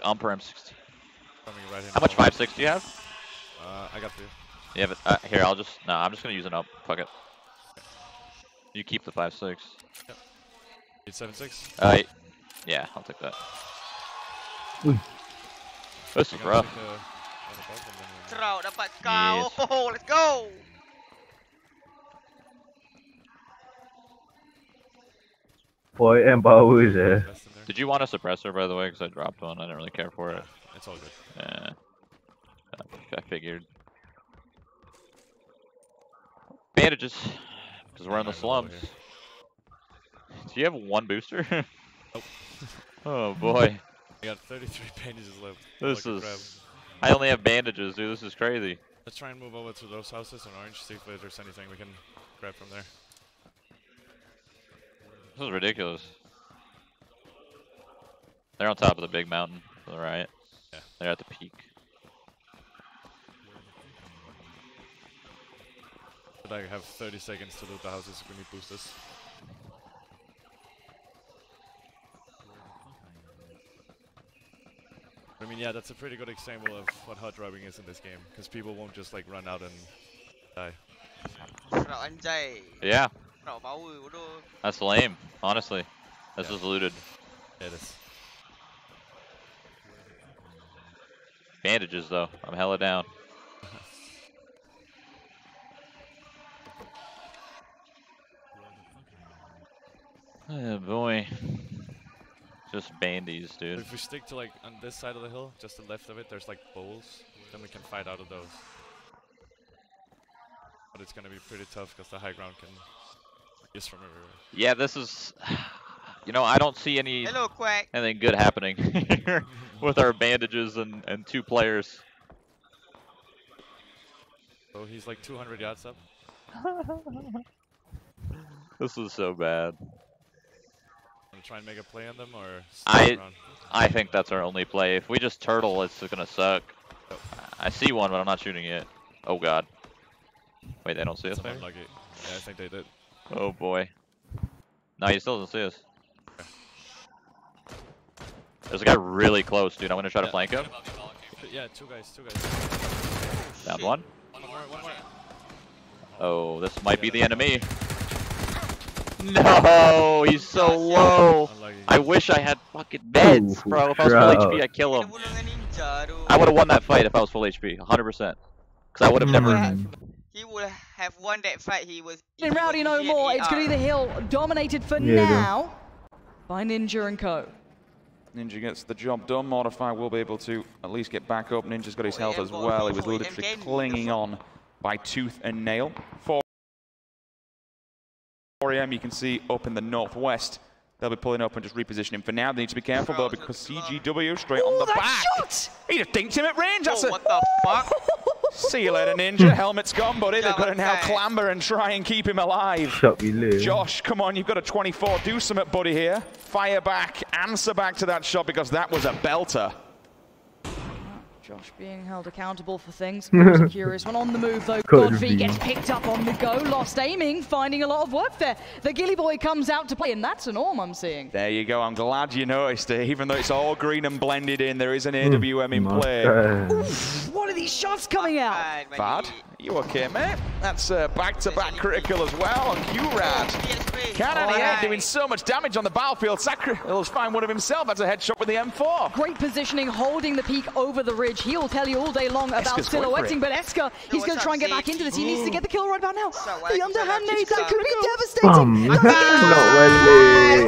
Umper M60. Right How much 5.6 do you have? I got 2. Yeah, but here, I'm just gonna use an up. Fuck it. You keep the 5.6. Yep. 8.76? Yeah, I'll take that. Wih. This is rough. Shroud dapat kau. Oh, let's go. Boy, empowers eh. Did you want a suppressor, by the way? Because I dropped one. I didn't really care for it. It's all good. Yeah. I figured. Bandages. Because we're in the slums. Do you have one booster? Nope. Oh boy. I got 33 bandages left. This is... I only have bandages, dude. This is crazy. Let's try and move over to those houses in orange, see if there's anything we can grab from there. This is ridiculous. They're on top of the big mountain to the right. Yeah. They're at the peak. But I have 30 seconds to loot the houses if we need boosters. I mean, yeah, that's a pretty good example of what hard driving is in this game, because people won't just like run out and die. Yeah. That's lame, honestly. This is looted. Yeah, it is. Bandages, though. I'm hella down. Oh boy. Just bandies, dude. If we stick to like on this side of the hill, just the left of it, there's like bowls. Then we can fight out of those. But it's gonna be pretty tough because the high ground can use from everywhere. Yeah, this is... You know, I don't see anything good happening here with our bandages and 2 players. So he's like 200 yards up. This is so bad. Want to try and make a play on them, or I think that's our only play. If we just turtle, it's gonna suck. Oh. I see one, but I'm not shooting it. Oh god. Wait, they don't see us, maybe? Unlucky. Yeah, I think they did. Oh boy. No, he still doesn't see us. Okay. There's a guy really close, dude. I'm gonna try to flank him. Yeah, two guys. Down one. One more. Oh, this might be the enemy. No, he's so low. I wish I had fucking meds, bro. If I was full HP, I'd kill him. I would have won that fight if I was full HP, 100%. Because I would have never. He would have won that fight. He was. In Rowdy no more. It's going to be the hill dominated for now by Ninja and Co. Ninja gets the job done. Modify will be able to at least get back up. Ninja's got his health as well. He was literally clinging on by tooth and nail. 4 AM you can see up in the northwest. They'll be pulling up and just repositioning. For now, they need to be careful though, because CGW straight on the back. Shot! He just dinked him at range. That's what the fuck? See you later, Ninja. Helmet's gone, buddy. They've got to now clamber and try and keep him alive. Josh, come on, you've got a 24. Do something, buddy, here. Fire back, answer back to that shot, because that was a belter. Josh being held accountable for things. A curious one on the move though. Godfrey gets picked up on the go. Lost aiming, finding a lot of work there. The Gilly Boy comes out to play, and that's a norm I'm seeing. There you go. I'm glad you noticed it. Even though it's all green and blended in, there is an AWM in play. Oof, what are these shots coming out? Bad. You okay, mate? That's back-to-back critical as well on Q-Rad. Cannon here doing so much damage on the battlefield. He'll find one of himself. That's a headshot with the M4. Great positioning, holding the peak over the ridge. He'll tell you all day long about silhouetting, but Eska, he's going to try and get back into this. He needs to get the kill right about now. The underhand nade, that could be devastating.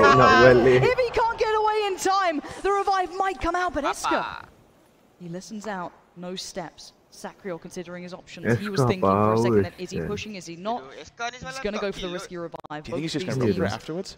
Not well. If he can't get away in time, the revive might come out, but Eska, he listens out, no steps. Sacriel considering his options. He was thinking for a second that is he pushing, is he not? He's going to go for the risky revive. Do you think he's just going to go for it afterwards?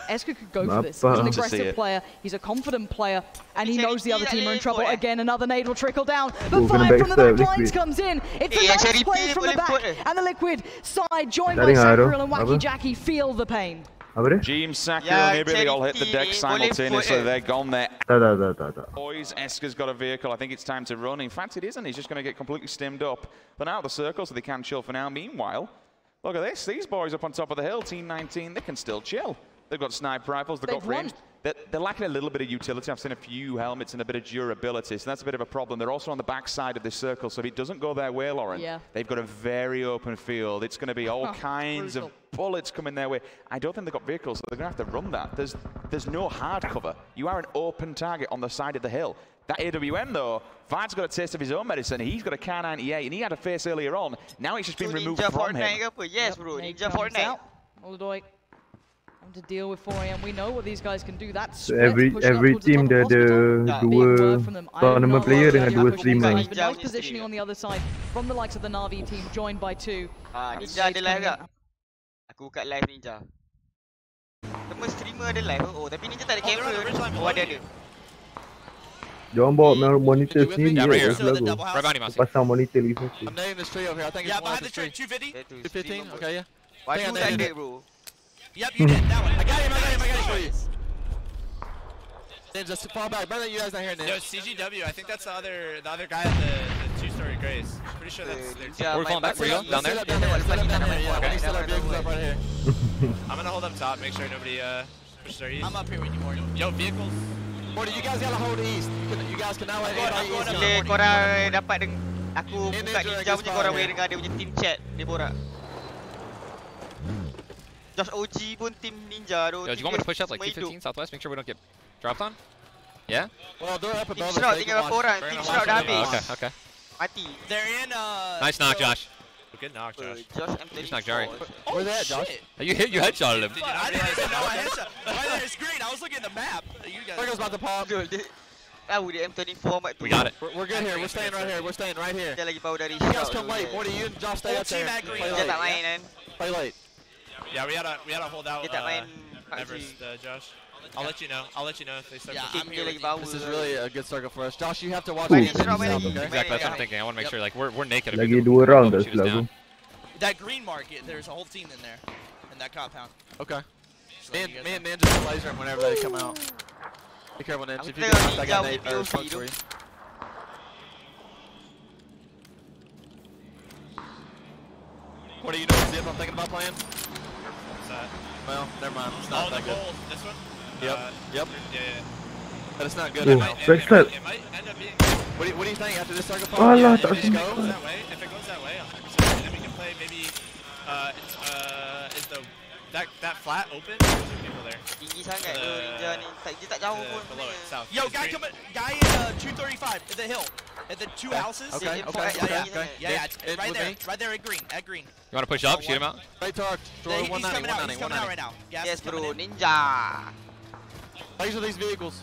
Eska could go for this. He's an aggressive player, he's a confident player, and he knows the other team are in trouble. Again, another nade will trickle down, but fire from the back lines comes in. It's the nice players from the back, and the Liquid side joined by Sacriel and Wacky Jackie feel the pain. Jeem, Sacriel, maybe they all hit the deck simultaneously. They're gone there. Boys, Eska's got a vehicle. I think it's time to run. In fact, it isn't. He's just going to get completely stimmed up. But out of the circle, so they can chill for now. Meanwhile, look at this. These boys up on top of the hill, Team 19, they can still chill. They've got sniper rifles. They've got range. They're lacking a little bit of utility. I've seen a few helmets and a bit of durability, so that's a bit of a problem. They're also on the back side of this circle, so if it doesn't go their way, Lauren, they've got a very open field. It's going to be all kinds of bullets coming their way. I don't think they've got vehicles, so they're going to have to run that. There's no hard cover. You are an open target on the side of the hill. That AWM, though, Vad's got a taste of his own medicine. He's got a Kar 98, and he had a face earlier on. Now it's just been removed from him. Yes, bro. Ninja Fortnite. To deal with 4 AM, we know what these guys can do. That's so every team dia ada 2 tournament player dengan 2 streamer. Nice positioning on the other side from the likes of the Na'Vi team, joined by 2. Ninja ada live tak? Aku buka live Ninja. Semua streamer ada live. Oh, tapi Ninja tak ada kamera. Oh, ada. Diorang bawa monitor sendiri ya, lagu. Pasang monitor lagi satu. I'm naming this tree over here. I think it's behind the tree. 250. Okay, yeah. Why you like it, bro? Yep, you did that one. I got him for you. Then just fall back. Brother, you guys not here, Nick. Yo, CGW, I think that's the other guy at the 2-story Grace. Pretty sure that's their team. We're falling back. Where you go? Down there? I'm gonna hold up top, make sure nobody pushes our east. I'm up here with you, Morty. Yo, vehicles. Morty, you guys gotta hold east. You guys cannot let anybody east. Bila korang dapat aku buka Ninja punya, korang boleh dengar dia punya team chat. Dia borak. Josh OG pun team Ninja tu. Yo, do you want me to push up like 215 southwest? Make sure we don't get dropped on? Yeah? Well, they're up above us. Team Shroud tinggal berapa orang? Team Shroud dah habis. Okay. Mati. They're in Nice knock, Josh. Good knock, Josh. Josh M34. Just knocked Jari. Where's that, Josh? You headshotted him. I didn't even know I headshot. Right there, it's green. I was looking at the map. You guys. Circle's about to pop. Tahu dia M24 mat tu. We got it. We're good here. We're staying right here. We're staying right here. Dia lagi bau dari You guys come late. Morty, you and Josh stay up there. Dia tak main kan. Play late. Yeah, we gotta hold out Dia tak main Everest, Josh. I'll let you know. I'll let you know if they start. Yeah, I'm here lagi bau. This is really a good circle for us. Josh, you have to watch. Exactly, that's what I'm thinking. I want to make sure like we're naked. Lagi 2 round dah selalu. That green market, there's a whole team in there, in that compound. Okay. Me and Ninja will laser them whenever they come out. Be careful, Ninja. If you get I got Nate or smoke for you. What are you doing, Zip? I'm thinking about playing. What's that? Well, never mind. It's not that good. This one? Yep. Yeah. But it's not good. Oh, It might end up being. What do you think after this circle? Alah, If tak it sempat. goes that way, 100%, then we can play maybe. Is that flat open? There's people there. Tinggi sangat tu Ninja ni. Dia tak jauh pun. Below it, south. Yo, guy in 235 at the hill, at the 2 houses. Okay. Yeah. Right there at green. You want to push up? Shoot him out? Right target. He's coming out right now. Yes, bro. Ninja. These are these vehicles.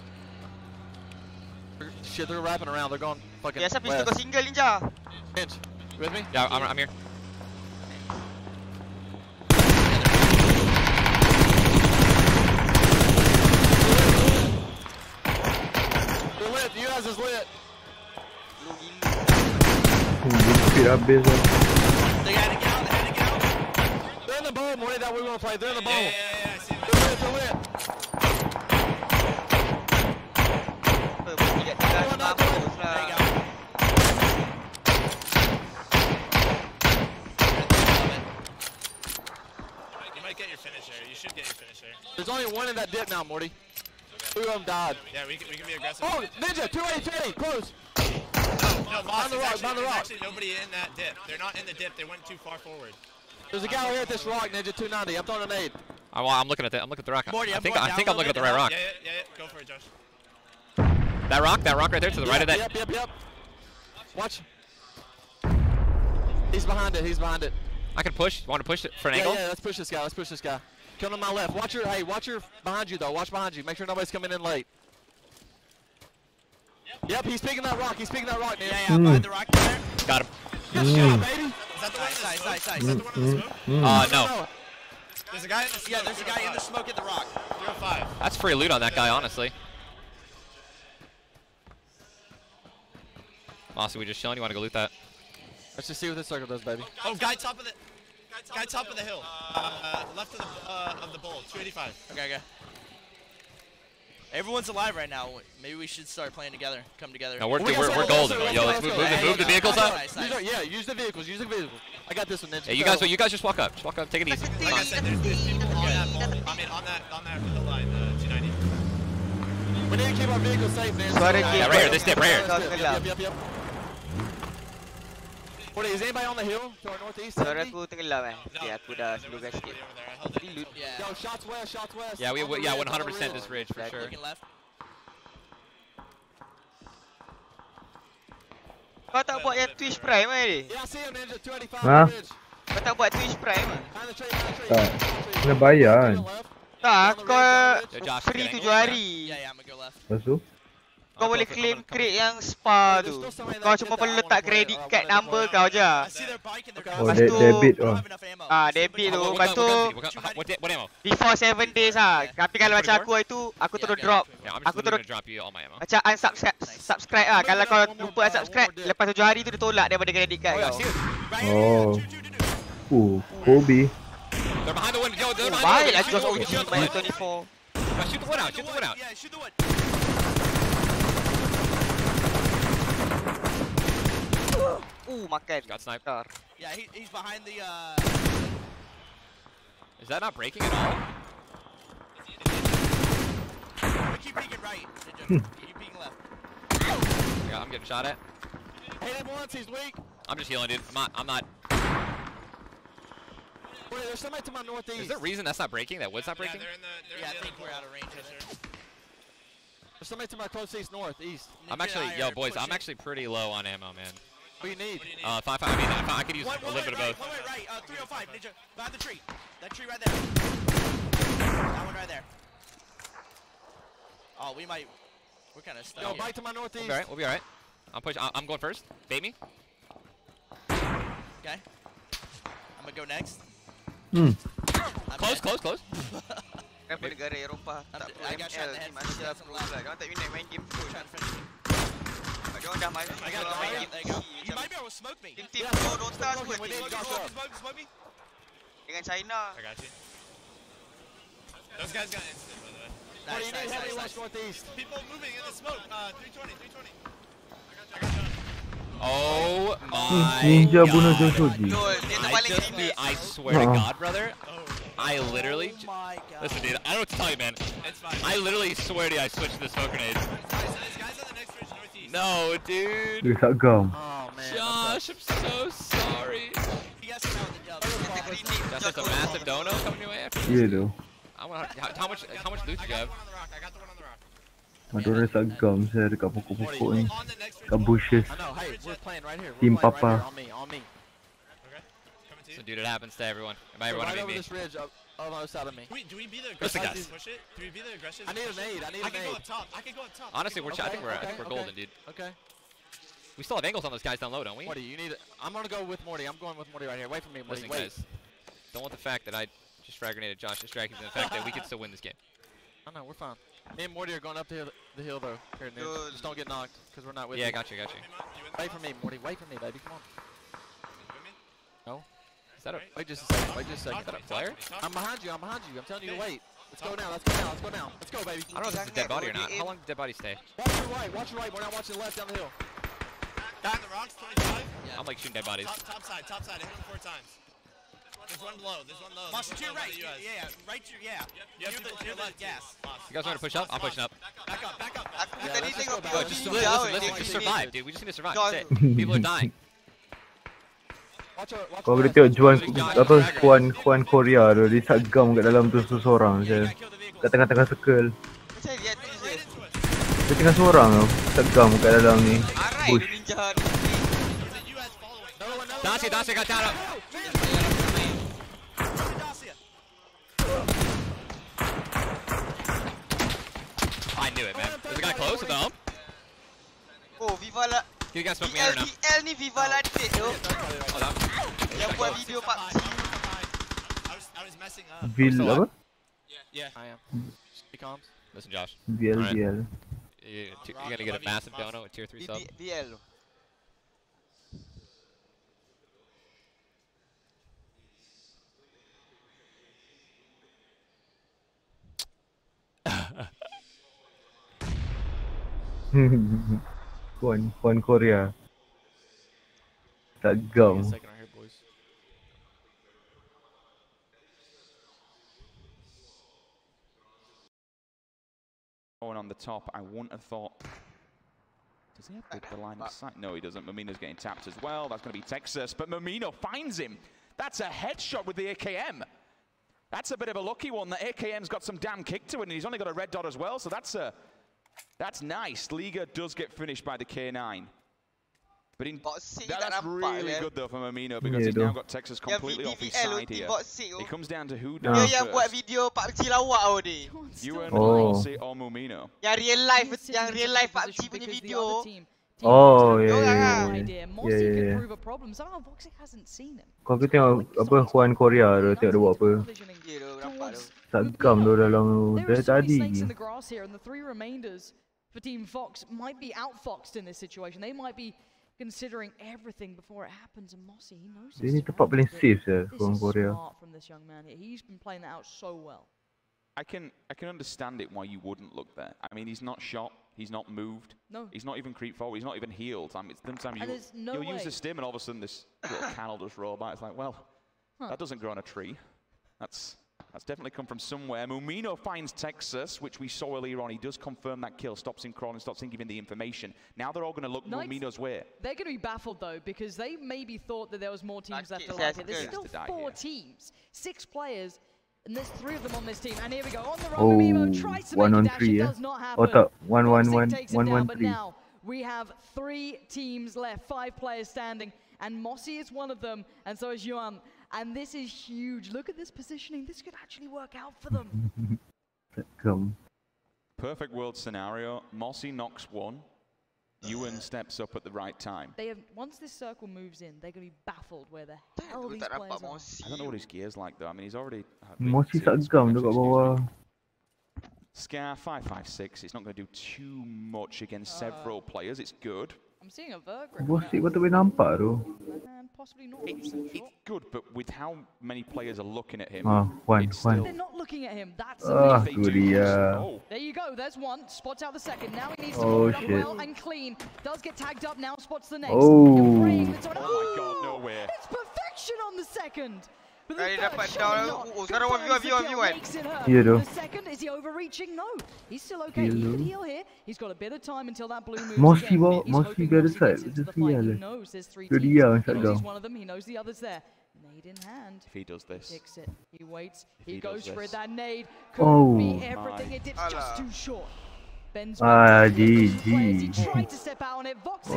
Shit, they're wrapping around. They're going fucking. Biasa pistol kau single Ninja. Pinch, you with me? Yeah, I'm here. They're lit. You guys is lit. Speed habis lah. They gotta get out. They're in the bowl, Morty. That we want to play. They're in the bowl. Yeah, I see them. They're lit. There you go. You might get your finish there. You should get your finish there. There's only one in that dip now, Morty. 2 of them died. Yeah, we can be aggressive. Oh, Ninja, 280, close. No, boss, behind the rock. There's actually nobody in that dip. They're not in the dip. They went too far forward. There's a guy here at this rock, Ninja, 290. I'm throwing a nade. I'm looking at the rock. Morty, I think I'm looking at the right rock. Yeah. Go for it, Josh. That rock right there to the right of that. Yep. Watch. He's behind it. I can push. Want to push it for an angle? Yeah, let's push this guy. Come to my left. Watch your behind you though. Watch behind you. Make sure nobody's coming in late. Yep, he's picking that rock. Man. Yeah, behind the rock there. Got him. Good shot, baby. Is that the one in the smoke? Is that the one in the smoke? No. There's a guy in the smoke. Yeah, there's a guy in the smoke at the rock. 305. That's free loot on that guy, honestly. Mossy, we just chilling. You want to go loot that? Let's just see what this circle does, baby. Oh, guy top of the hill. Left of the bowl. 285. Okay. Everyone's alive right now. Maybe we should start playing together. Come together. No, we're golden. Yo, let's move the vehicles up. Yeah, use the vehicles. I got this one, Ninja. Hey, you guys just walk up. Take it easy. Like I said, there's people on that bowl. I mean, on that hill line, 290. We need to keep our vehicles safe, man. Yeah, right here, this dip, right here. Yep. What is anybody on the hill to our northeast? Suara aku tenggelam Okay, aku dah slowkan sikit. Yo, shots west. Yeah, 100% this ridge for sure. Kau tak buat yang Twitch Prime ni? Hah? Kau tak buat Twitch Prime? Tak. Kena bayar kan? Tak, kau free 7 hari. Lepas tu? Kau boleh claim crate yang spa tu. Kau cuma perlu letak credit card number kau je. Oh, debit oh. Debit tu. Lepas tu before 7 days Tapi kalau macam aku itu, aku terus drop. Aku terus macam unsubscribe Kalau kau lupa unsubscribe, lepas 7 hari tu dia tolak daripada credit card kau. Oh. Kobe. Baiklah Josh OG main 24. Shoot the wood out. Yeah, shoot the wood. Makan. Got sniped. Yeah, he's behind the. Is that not breaking at all? We keep peeking right. Keep peeking left. Yeah, I'm getting shot at. Hit him once, he's weak. I'm just healing, dude. I'm not. Wait, there's somebody to my northeast. Is there a reason that's not breaking? That wood's not breaking? Yeah, I think we're out of range. There's somebody to my closest northeast. I'm actually, yo, boys, I'm actually pretty low on ammo, man. What do you need? 5. I mean, I could use a little bit of both. One way right, 305, Ninja. Behind the tree. That tree right there. That one right there. Oh, we're kind of stuck. Yo, bite to my northeast. We'll be alright. I'm going first. Bait me. Okay. I'm gonna go next. Close. Kenapa negara Eropah tak pro ML ni Malaysia pro lah. Diorang tak minat main game pro. Diorang dah main game You might be able to smoke me. Tim pro Dota semua. Smoke me. Dengan China. I got you. Those guys got instant, by the way. What do you need? Heavy west northeast. People moving in the smoke. 320. I got you. Oh my Ninja bunuh Joshua. I swear to God, brother. I literally, listen, dude. I don't know what to tell you, man. It's fine. I literally swear to you, I switched to the smoke grenades. There's guys on the next ridge northeast. No, dude. Dia tak gam. Oh man. Josh, I'm so sorry. You guys come out with the Josh, that's a massive dono coming your way after. Iya tu. How much loot do you have? I got the one on the rock. Ada orang tak gam saya dekat pokok-pokok ni. Kat bushes. I know. Hey, we're playing right here. Team Papa. On me. So, dude, it happens to everyone. By everyone, I Right mean over me. this ridge, on the other side of me. Wait, do we be the Listen, aggressive? guys. Push it? Do we be the aggressive? I need an aid. I can go up top. I can go up top. Honestly, I think we're golden, dude. Okay. We still have angles on those guys down low, don't we? Morty, you need it. I'm gonna go with Morty. I'm going with Morty right here. Wait for me, Morty. Listen, guys. Don't want the fact that I just frag grenaded Josh distracting from the fact that we can still win this game. Oh no, we're fine. Me and Morty are going up the hill though. Here, Ninja. Just don't get knocked, because we're not with you. Yeah, got you. Wait for me, Morty. Wait for me, baby. Come on. No? Is that a... Wait just a second. Wait just a Is that second. a flare? I'm behind you. I'm telling you to wait. Let's go now. Let's go, baby. I don't know if this is a dead body or not. How long did dead body stay? Watch your right. We're not watching the left down the hill. Down the rocks, 25. Yeah. I'm like shooting dead bodies. Top side. I hit him 4 times. There's one below. Monster to your right. Yeah. Right to your, yeah. To your left, gas. You guys want to push up? I'm pushing up. Back up. Aku tadi tengok Yo, POV just survive, dude. We just need to survive. That's it. People are dying. Kau boleh tengok Juan Korea tu. Dia tak gam kat dalam tu seorang je. Kat tengah-tengah circle. Macam lihat tu je. Dia tengah seorang tau. Tak gam kat dalam ni. Arai Push. ninja. Dacia got down. I knew it, man. There's a guy close to the hump. Oh, Viva la... You guys smoke me or not? DL ni Viva la date tu. Yang buat video PUBG. I was messing up. Vil apa? Yeah. I am. Comms. Listen, Josh. VL. You're gonna get a massive dono with tier 3 sub. DL. Juan Korea. Tak gam. Second right here, boys. going on the top. I wouldn't have thought. Does he have the line of sight? No, he doesn't. Mamina's getting tapped as well. That's going to be Texas, but Mamino finds him. That's a headshot with the AKM. That's a bit of a lucky one. The AKM's got some damn kick to it, and he's only got a red dot as well, so that's nice. Liga does get finished by the K9. But that's really good though for Mamino, because he's now got Texas completely off his side here. It comes down to who does yang buat video PUBG lawak tau ni. Ewan, Mossy or Mamino. Yang real life PUBG punya video. Oh, yeah. Kau tengok apa Juan Korea tu, tengok dia buat apa. Sagam tu dalam dari tadi. For Team Fox might be outfoxed in this situation. They might be considering everything before it happens, and Mossy, he knows this. Dia ni tempat paling safe je, Juan Korea. From this young man here. He's been playing that out so well. I can understand it why you wouldn't look there. I mean, he's not shot, he's not moved, he's not even creeped forward, he's not even healed. I mean, sometimes you'll use the stim and all of a sudden this little can will just roll by. It's like, well, that doesn't grow on a tree. That's definitely come from somewhere. Mumino finds Texas, which we saw earlier on. He does confirm that kill, stops him crawling, stops him giving the information. Now they're all going to look Mumino's way. They're going to be baffled though, because they maybe thought that there was more teams left alive here. There's still 4 teams, 6 players. And there's 3 of them on this team, and here we go on the run. Mimo tries to make a dash, it does not happen. Oh, 1-1-1, But now we have 3 teams left, 5 players standing, and Mossy is one of them, and so is Yuan. And this is huge. Look at this positioning. This could actually work out for them. Perfect world scenario. Mossy knocks 1. Ewan steps up at the right time. They have, once this circle moves in, they're going to be baffled where the hell these players are. I don't know what his gear's like though. I mean, he's already... Mossy sagam dekat bawah. Scar 556. It's not going to do too much against several players. It's good. I'm seeing a Verg grip. Mossy kau tak boleh nampak tu. Possibly not. It's good, but with how many players are looking at him, they're not looking at him. That's there you go. There's one. Spots out the second. Now he needs to pull it up well and clean. Does get tagged up. Now spots the next. Oh my God, no way. It's perfection on the second. But the second, is he overreaching? No, he's still okay. He can heal here. He's got a bit of time until that blue moves. Mossy the other side. He knows there's 3 teams. He knows he's one of them. He knows the others there. Nade in hand. If he does this. He kicks it. He waits. He goes for it. That nade could be everything. It dips just too short. Ben's GG. He tried to step out on it. Voxy.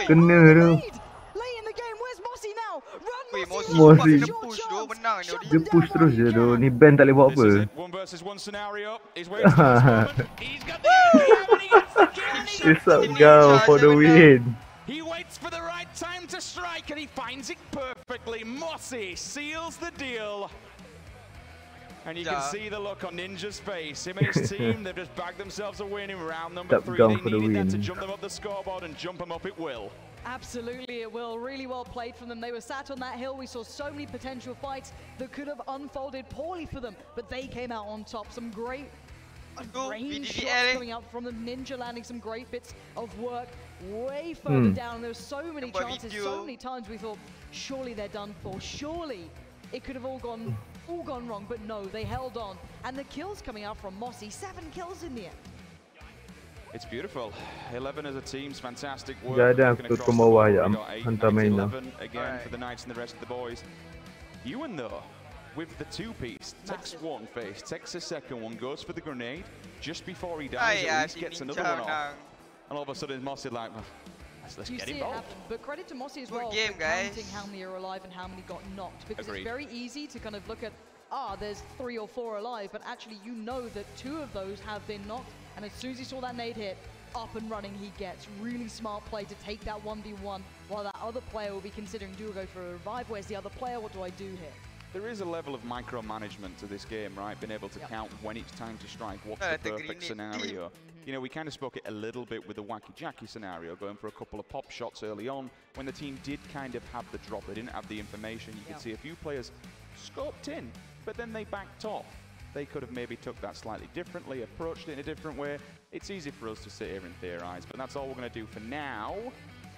Kena tu. Late in the game, where's Mossy now? Run, Mossy. Dia push terus je tu. Ni Ben tak boleh buat apa. 1 versus 1 scenario. He's up, go for the win. He waits for the right time to strike and he finds it perfectly. Mossy seals the deal. And you can see the look on Ninja's face. Him and his team, they've just bagged themselves a win in round number 3. They needed that to jump them up the scoreboard, and jump them up it will. Absolutely, it will. Really well played from them. They were sat on that hill. We saw so many potential fights that could have unfolded poorly for them, but they came out on top. Some great range shots coming out from them. Ninja landing some great bits of work way further down. There were so many chances, so many times we thought, surely they're done for. Surely it could have all gone wrong, but no, they held on. And the kills coming out from Mossy, 7 kills in the end. It's beautiful. 11 as a team's fantastic work. Ada aku turun bawah ya, hantar main dah. Again for the Knights and the rest of the boys. Ewan though, with the 2-piece, Tex 1 face, takes the second one, goes for the grenade. Just before he dies, at least gets another one off. And all of a sudden, Mossy like, let's get involved. But credit to Mossy as well for counting how many are alive and how many got knocked. Because it's very easy to kind of look at, there's 3 or 4 alive, but actually you know that 2 of those have been knocked. And as soon as he saw that nade hit, up and running he gets. Really smart play to take that 1v1, while that other player will be considering, do I go for a revive? Where's the other player? What do I do here? There is a level of micromanagement to this game, right? Being able to count when it's time to strike, what's the perfect scenario. You know, we kind of spoke it a little bit with the Wacky Jacky scenario, going for a couple of pop shots early on. When the team did kind of have the drop, they didn't have the information. You could see a few players scoped in, but then they backed off. They could have maybe took that slightly differently, approached it in a different way. It's easy for us to sit here and theorize, but that's all we're going to do for now.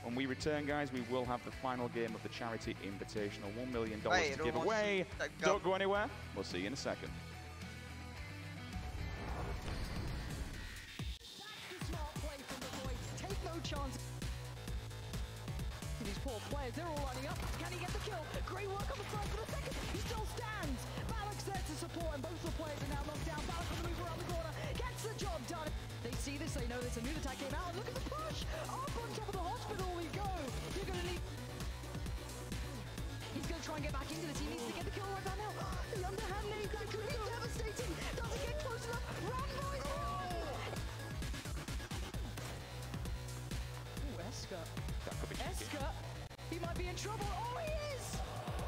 When we return, guys, we will have the final game of the Charity Invitational. $1 million to give away. Don't go anywhere. We'll see you in a second. chance. These poor players, they're all lining up. Can he get the kill? Great work on the side for the second. He still stands. Balak's there to support, and both the players are now knocked down. Balak on the move around the corner. Gets the job done. They see this, they know this. A new attack came out, and look at the push. Up on top of the hospital we go. You're going to need... He's going to try and get back into this. He needs to get the kill right about now. The underhand nade, that could be devastating. Doesn't get close enough. Run, boys! Ooh, Esker. Esker, he might be in trouble. Oh, he is!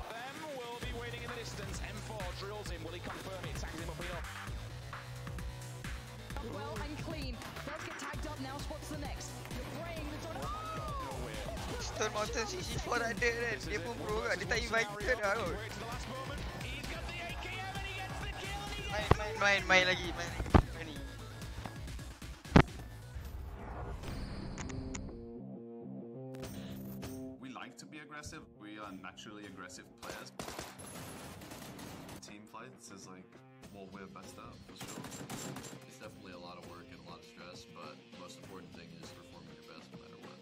Them will be waiting in the distance. M4 drills him. Will he confirm it? Tags him up here. Well and clean. Let's get tagged up now. Spots the next. You're praying the time. Stone Mountain 64 ada kan. Dia pun pro kan. Dia tak invited lah kot. Main lagi. Main ni. We like to be aggressive. We are naturally aggressive players. Team fights is like what we're best at, for sure. It's definitely a lot of work and a lot of stress, but the most important thing is performing your best no matter what.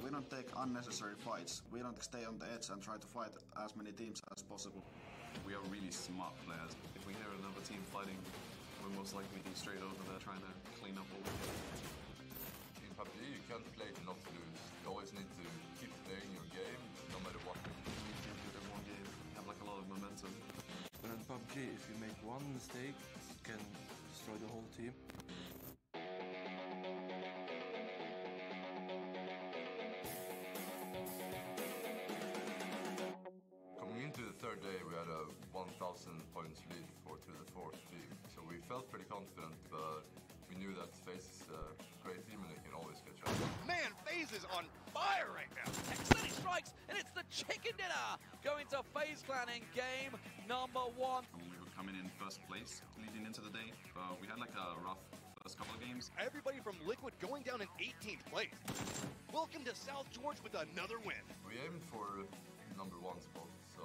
We don't take unnecessary fights. We don't stay on the edge and try to fight as many teams as possible. We are really smart players. If we hear another team fighting, we're most likely to be straight over there trying to clean up all the In PUBG, you can't play to not lose. You always need to keep playing your game, no matter what. You need to do in one game, have like a lot of momentum. But in PUBG, if you make one mistake, you can destroy the whole team. Coming into the third day, we had a 1,000 points lead to the fourth team. So we felt pretty confident, but we knew that FaZe is a great team and they can always catch up. Man, FaZe is on fire right now. Excellent strikes, and it's the chicken dinner going to FaZe Clan in game number 1. We were coming in first place leading into the day, but we had like a rough first couple of games. Everybody from Liquid going down in 18th place. Welcome to South George with another win. We aimed for number 1 spot, so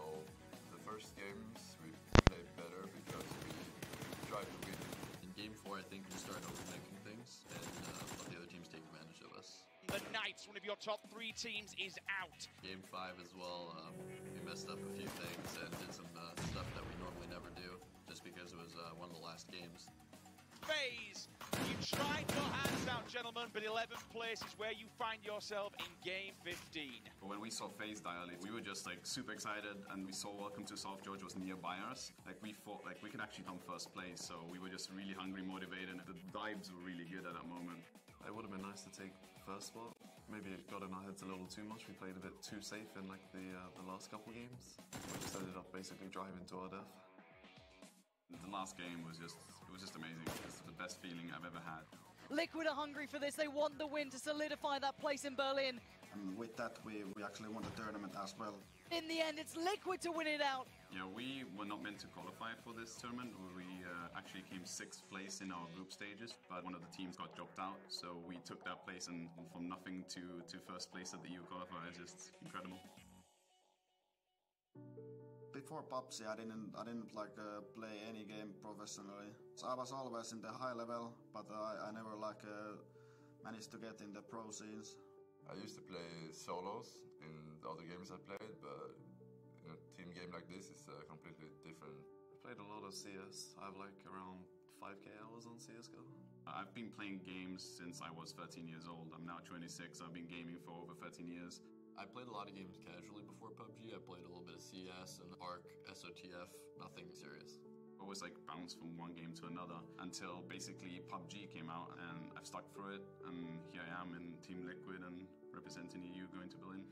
the first games we played better because we tried to win. In game 4, I think we started overthinking things and let the other teams take advantage of us. The Knights, one of your top 3 teams, is out. Game 5 as well, we messed up a few things and did some stuff that we normally never do, just because it was one of the last games. FaZe, you tried your hands out, gentlemen, but 11th place is where you find yourself in game 15. When we saw FaZe dilate, we were just like super excited, and we saw Welcome to South George was nearby us. Like we thought like we could actually come first place, so we were just really hungry, motivated, and the vibes were really good at that moment. It would have been nice to take first spot. Maybe it got in our heads a little too much. We played a bit too safe in like the last couple games. We just ended up basically driving to our death. The last game was just amazing. It's the best feeling I've ever had. Liquid are hungry for this. They want the win to solidify that place in Berlin. And with that, we actually won the tournament as well. In the end, it's Liquid to win it out. Yeah, we were not meant to qualify for this tournament. We actually came 6th place in our group stages, but one of the teams got dropped out, so we took that place, and from nothing to first place at the EU qualifier is just incredible. Before PUBG, I didn't like play any game professionally. So I was always in the high level, but I never like managed to get in the pro scenes. I used to play solos in the other games I played, but in a team game like this, it's completely different. I played a lot of CS. I have like around 5k hours on CSGO. I've been playing games since I was 13 years old. I'm now 26. I've been gaming for over 13 years. I played a lot of games casually before PUBG. I played a little bit of CS and ARC, SOTF, nothing serious. I always like bounced from one game to another until basically PUBG came out, and I've stuck through it, and here I am in Team Liquid and representing EU going to Berlin.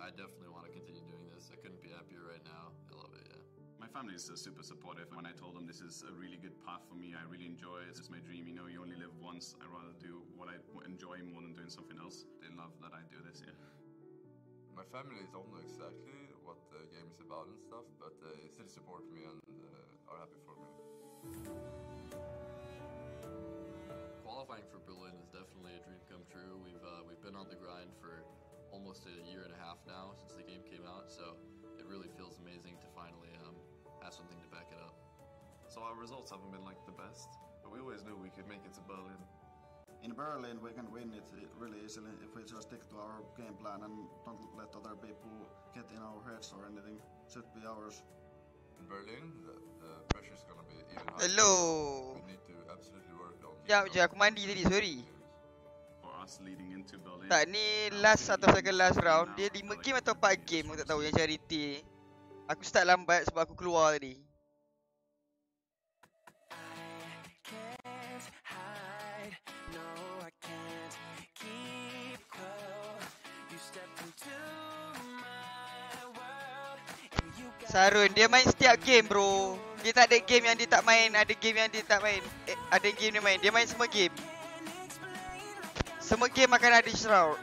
I definitely want to continue doing this. I couldn't be happier right now. I love it, yeah. My family is super supportive. When I told them this is a really good path for me, I really enjoy it. It's my dream, you know, you only live once. I'd rather do what I enjoy more than doing something else. They love that I do this, yeah. My family don't know exactly what the game is about and stuff, but they still support me and are happy for me. Qualifying for Berlin is definitely a dream come true. We've been on the grind for almost a year and a half now since the game came out, so it really feels amazing to finally have something to back it up. So our results haven't been like the best, but we always knew we could make it to Berlin. in Berlin we can win it really easily if we just stick to our game plan and don't let other people get in our heads or anything. Should be ours. In Berlin, the pressure is gonna be even higher. Hello. We need to absolutely work on. Sekejap, aku mandi tadi, sorry. For us leading into Berlin. Tak, ni last atau second last round. Dia 5 game atau 4 game, aku tak tahu yang charity. Aku start lambat sebab aku keluar tadi. Sarun, dia main setiap game bro. Dia tak ada game yang dia tak main, ada game yang dia tak main. Ada game dia main, dia main semua game. Semua game akan ada Shroud.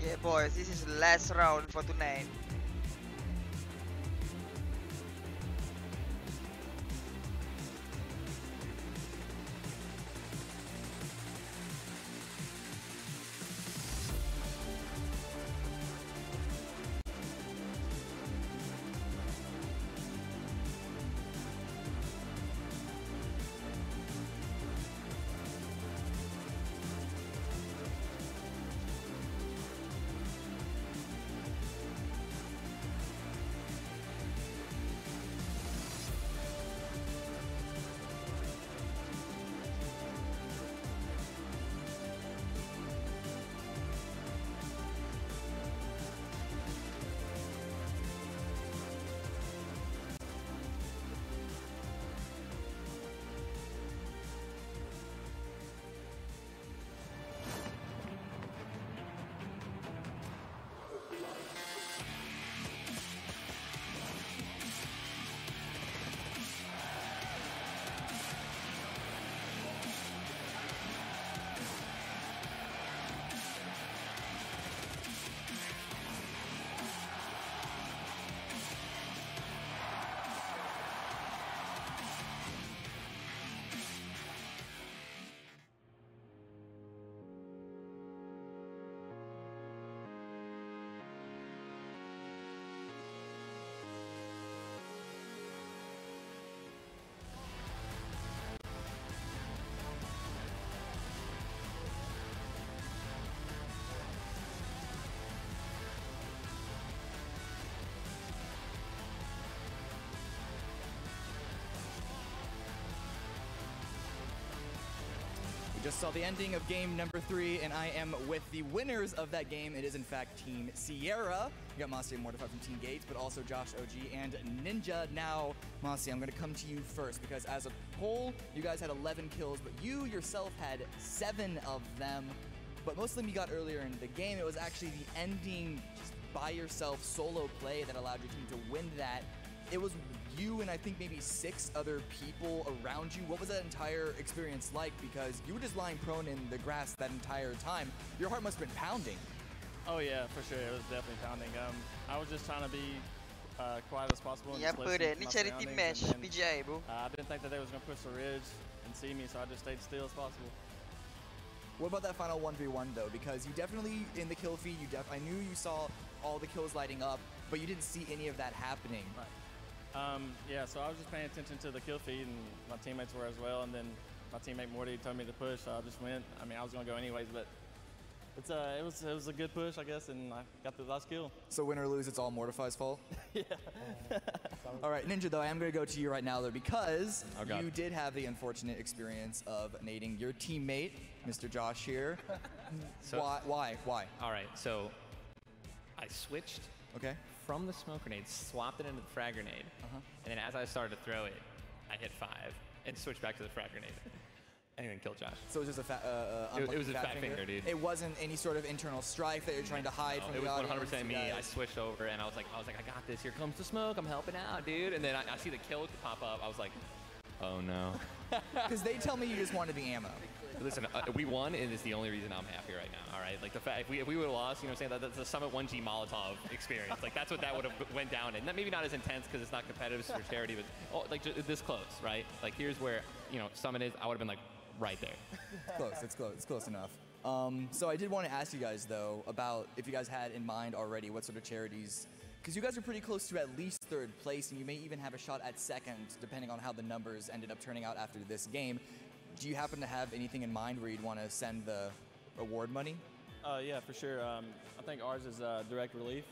Yeah boys, this is the last round for tonight. We just saw the ending of game number 3, and I am with the winners of that game. It is, in fact, Team Sierra. We got Masi and Mortified from Team Gates, but also Josh OG and Ninja. Now, Masi, I'm going to come to you first, because as a whole, you guys had 11 kills, but you yourself had 7 of them. But most of them you got earlier in the game. It was actually the ending, just by yourself solo play that allowed your team to win that. It was you and I think maybe 6 other people around you. What was that entire experience like? Because you were just lying prone in the grass that entire time. Your heart must have been pounding. Oh yeah, for sure. It was definitely pounding. I was just trying to be quiet as possible. And Yeah, put it. Ni charity match, PGA, bro. I didn't think that they was gonna push the ridge and see me, so I just stayed still as possible. What about that final 1v1 though? Because you definitely, in the kill feed, I knew you saw all the kills lighting up, but you didn't see any of that happening. Right. Yeah, so I was just paying attention to the kill feed, and my teammates were as well. And then my teammate Morty told me to push, so I just went. I mean, I was gonna go anyways, but it was a good push, I guess, and I got the last kill. So win or lose, it's all Mortify's fault? Yeah. All right, Ninja, though, I am going to go to you right now, though, because you did have the unfortunate experience of nading your teammate, Mr. Josh here. So, why? All right, so I switched from the smoke grenade, swapped it into the frag grenade, and then as I started to throw it, I hit 5 and switched back to the frag grenade. And then killed Josh. So it was just a it was a fat finger, dude. It wasn't any sort of internal strife that you're trying to hide from the audience? It was 100% me. I switched over and I was like, I got this. Here comes the smoke. I'm helping out, dude. And then I see the kill pop up. I was like, oh no. Because they tell me you just wanted the ammo. Listen, we won, and it's the only reason I'm happy right now. All right, like the fact if we would have lost, you know what I'm saying? That's the Summit 1G Molotov experience. Like that's what that would have went down. And maybe not as intense because it's not competitive, it's for charity, but like just this close, right? Like here's where Summit is. I would have been like right there. It's close enough. So I did want to ask you guys though about if you guys had in mind already what sort of charities. Because you guys are pretty close to at least 3rd place, and you may even have a shot at 2nd, depending on how the numbers ended up turning out after this game. Do you happen to have anything in mind where you'd want to send the award money? Yeah, for sure. I think ours is direct relief.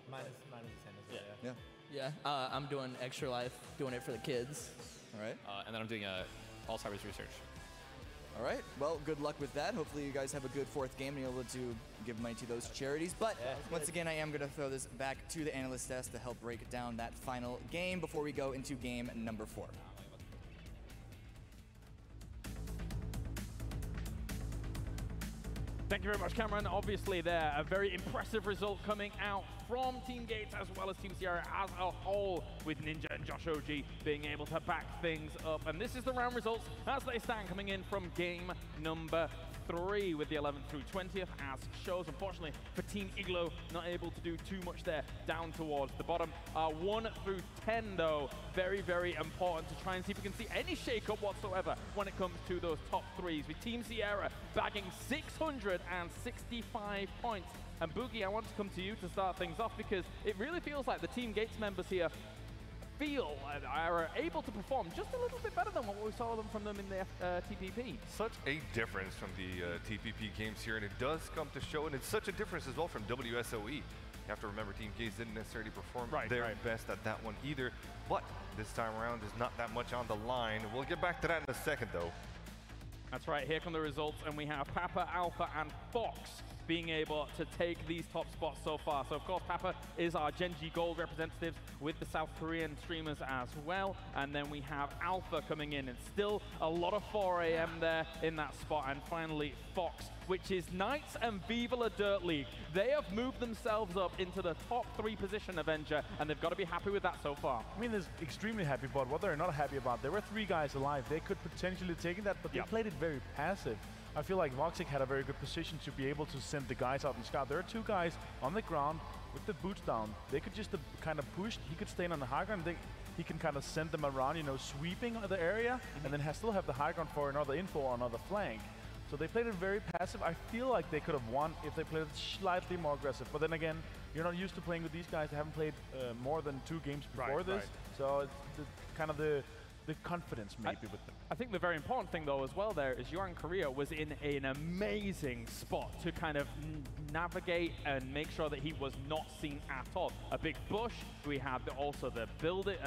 Mine is the same as well. Yeah, I'm doing Extra Life, doing it for the kids. All right. And then I'm doing Alzheimer's research. All right. Well, good luck with that. Hopefully you guys have a good 4th game and you're able to give money to those charities. But once again, I am going to throw this back to the analyst desk to help break down that final game before we go into game number 4. Thank you very much, Cameron. Obviously there, a very impressive result coming out from Team Gates as well as Team Sierra as a whole, with Ninja and Josh OG being able to back things up. And this is the round results as they stand coming in from game number 3 with the 11th through 20th as shows. Unfortunately for Team Iglo, not able to do too much there down towards the bottom. 1 through 10 though, very, very important to try and see if we can see any shake-up whatsoever when it comes to those top 3s, with Team Sierra bagging 665 points. And Boogie, I want to come to you to start things off because it really feels like the Team Gates members here are able to perform just a little bit better than what we saw from them in the TPP. Such a difference from the TPP games here, and it does come to show, and it's such a difference as well from WSOE. You have to remember Team Gates didn't necessarily perform their best at that one either, but this time around there's not that much on the line. We'll get back to that in a second though. That's right, here come the results, and we have Papa, Alpha, and Fox being able to take these top spots so far. So of course Papa is our Gen G Gold representatives with the South Korean streamers as well. And then we have Alpha coming in, and still a lot of 4 AM there in that spot. And finally Fox, which is Knights and Viva La Dirt League. They have moved themselves up into the top 3 position, Avenger, and they've got to be happy with that so far. I mean, they're extremely happy, but what they're not happy about, there were 3 guys alive. They could potentially take that, but they played it very passive. I feel like Voxic had a very good position to be able to send the guys out and scout. There are 2 guys on the ground with the boots down. They could just kind of push. He could stay on the high ground. He can kind of send them around, you know, sweeping the area, and then still have the high ground for another info or another flank. So they played it very passive. I feel like they could have won if they played it slightly more aggressive. But then again, you're not used to playing with these guys. They haven't played more than 2 games before this. So it's kind of the confidence maybe with them. I think the very important thing though as well there is Yoran Korea was in an amazing spot to kind of navigate and make sure that he was not seen at all. A big bush, we had also the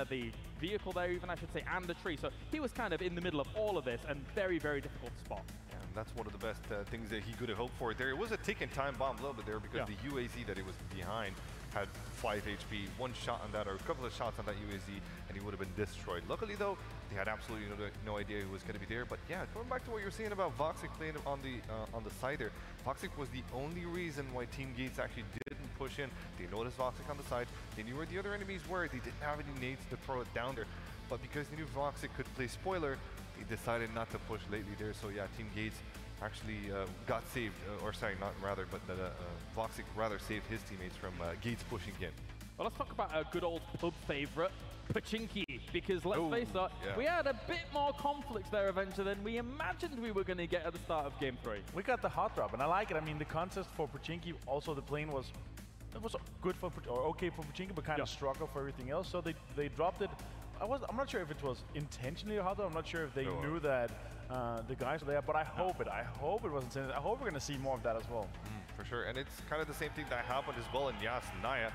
the vehicle there even I should say, and the tree. So he was kind of in the middle of all of this, and very, very difficult spot. And that's one of the best things that he could have hoped for there. It was a ticking time bomb a little bit there because the UAZ that he was behind had 5 HP, 1 shot on that, or a couple of shots on that UAZ, and he would have been destroyed. Luckily though, they had absolutely no idea who was going to be there. But yeah, going back to what you were saying about Voxic playing on the side there, Voxic was the only reason why Team Gates actually didn't push in. They noticed Voxic on the side, they knew where the other enemies were, they didn't have any nades to throw it down there. But because they knew Voxic could play spoiler, they decided not to push lately there. So yeah, Team Gates actually got saved, or sorry, not rather, but Voxic rather saved his teammates from Gates pushing in. Well, let's talk about a good old pub favorite, Pachinki, because let's face it, we had a bit more conflict there, Avenger, than we imagined we were going to get at the start of Game 3. We got the hot drop, and I like it. I mean, the contest for Pachinki, also the plane was good for, or okay for Pachinki, but kind of struggle for everything else. So they dropped it I'm not sure if it was intentionally or how. I'm not sure if they knew that the guys were there, but I hope it. I hope it was intentional. I hope we're going to see more of that as well. For sure, and it's kind of the same thing that happened as well in Yas and Naya.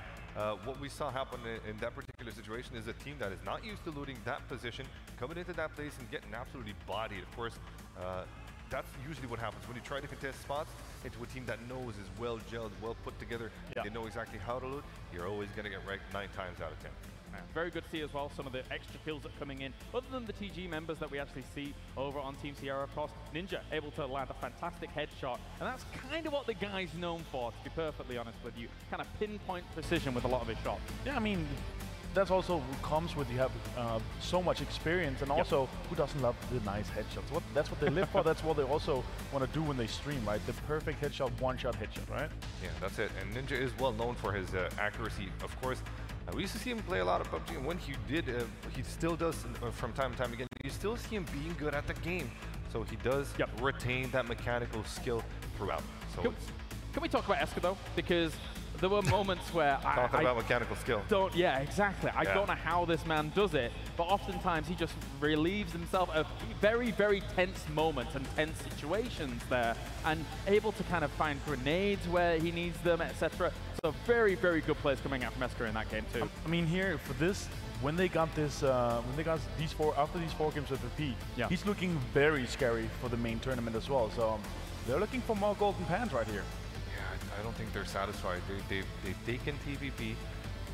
What we saw happen in that particular situation is a team that is not used to looting that position, coming into that place and getting absolutely bodied. Of course, that's usually what happens when you try to contest spots into a team that knows is well gelled, well put together. They know exactly how to loot. You're always going to get wrecked 9 times out of 10. Very good to see as well some of the extra kills that are coming in. Other than the TG members that we actually see over on Team Sierra, of course, Ninja able to land a fantastic headshot. And that's kind of what the guy's known for, to be perfectly honest with you. Kind of pinpoint precision with a lot of his shots. Yeah, I mean, that's also comes with you have so much experience, and also who doesn't love the nice headshots? That's what they live for. That's what they also want to do when they stream, right? The perfect headshot, one-shot headshot, right? Yeah, that's it. And Ninja is well known for his accuracy, of course. We used to see him play a lot of PUBG, and when he did, he still does from time to time again. You still see him being good at the game, so he does retain that mechanical skill throughout. So can we talk about Esker though? Because there were moments where talking about mechanical skill. Yeah, exactly. I don't know how this man does it, but oftentimes he just relieves himself of very, very tense moments and tense situations there, and able to kind of find grenades where he needs them, etc. So very, very good plays coming out from Esker in that game too. I mean, here for this, when they got this, after these 4 games with repeat, he's looking very scary for the main tournament as well. So they're looking for more golden pants right here. I don't think they're satisfied. They've taken TVP,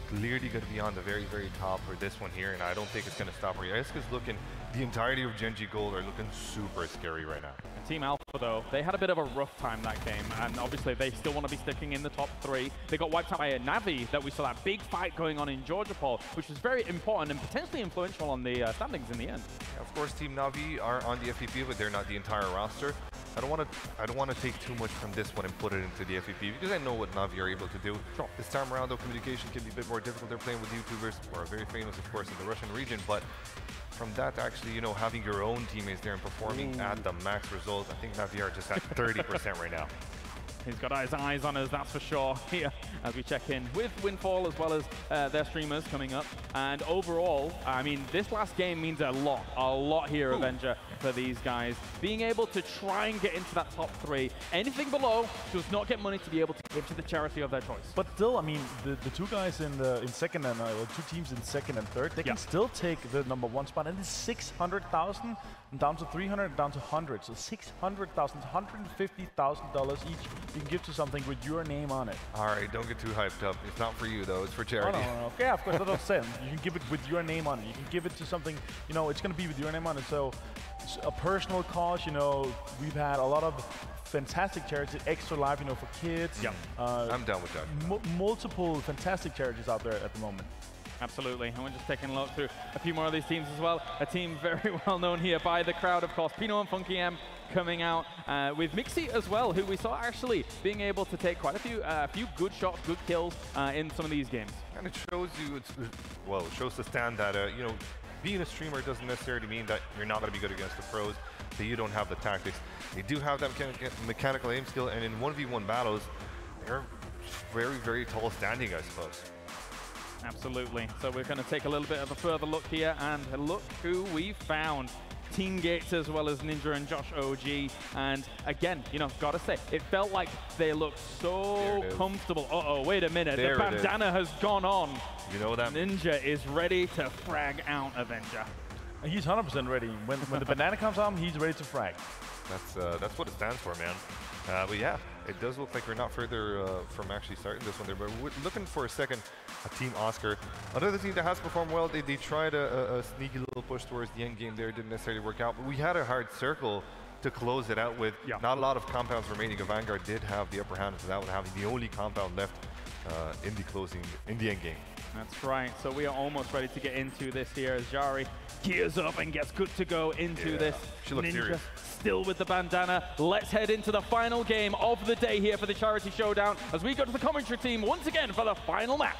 clearly going to be on the very, very top for this one here, and I don't think it's going to stop here. Esker's looking, the entirety of Gen G Gold are looking super scary right now. Team Alpha, though, they had a bit of a rough time that game, and obviously they still want to be sticking in the top 3. They got wiped out by a Navi that we saw that big fight going on in Georgia, Paul, which was very important and potentially influential on the standings in the end. Yeah, of course, Team Navi are on the FPP, but they're not the entire roster. I don't want to take too much from this one and put it into the FPP because I know what Navi are able to do. This time around, though, communication can be a bit more difficult. They're playing with YouTubers who are very famous, of course, in the Russian region, but from that, actually, you know, having your own teammates there and performing at the max result, I think Navi are just at 30% right now. He's got his eyes on us, that's for sure, here as we check in with Windfall as well as their streamers coming up. And overall, I mean, this last game means a lot here, Avenger, for these guys. Being able to try and get into that top 3. Anything below does not get money to be able to give to the charity of their choice. But still, I mean, the 2 guys in second and 2 teams in second and third, they can still take the #1 spot, and it's 600,000 down to 300, down to 100. So 600,000, $150,000 each. You can give to something with your name on it. All right, don't get too hyped up. It's not for you, though. It's for charity. Oh, no. Okay, of course, that's what I'm saying. You can give it with your name on it. You can give it to something, you know, it's going to be with your name on it. So a personal cause, you know, we've had a lot of fantastic charities, Extra Life, you know, for kids. Yeah, I'm down with that. Multiple fantastic charities out there at the moment. Absolutely, and we're just taking a look through a few more of these teams as well. A team very well known here by the crowd, of course, Pino and Funky M coming out with Mixie as well, who we saw actually being able to take quite a few good shots, good kills in some of these games. And it shows you, it shows the stand that, you know, being a streamer doesn't necessarily mean that you're not going to be good against the pros, that you don't have the tactics. They do have that mechanical aim skill, and in 1v1 battles, they're very, very tall standing, I suppose. Absolutely. So we're going to take a little bit of a further look here, and look who we found. Team Gates as well as Ninja and Josh OG. And again, you know, gotta say, it felt like they looked so comfortable. Uh-oh, wait a minute. The bandana has gone on. You know that? Ninja is ready to frag out Avenger. He's 100% ready. When the bandana comes on, he's ready to frag. That's what it stands for, man. But yeah, it does look like we're not further from actually starting this one there. But we're looking for a second, Team Oscar. Another team that has performed well. They tried a sneaky little push towards the end game there. Didn't necessarily work out. But we had a hard circle to close it out with. Not a lot of compounds remaining. Vanguard did have the upper hand for that one, having the only compound left in the end game. That's right. So we are almost ready to get into this here as Jari gears up and gets good to go into this. She looks serious. Still with the bandana. Let's head into the final game of the day here for the Charity Showdown as we go to the commentary team once again for the final match.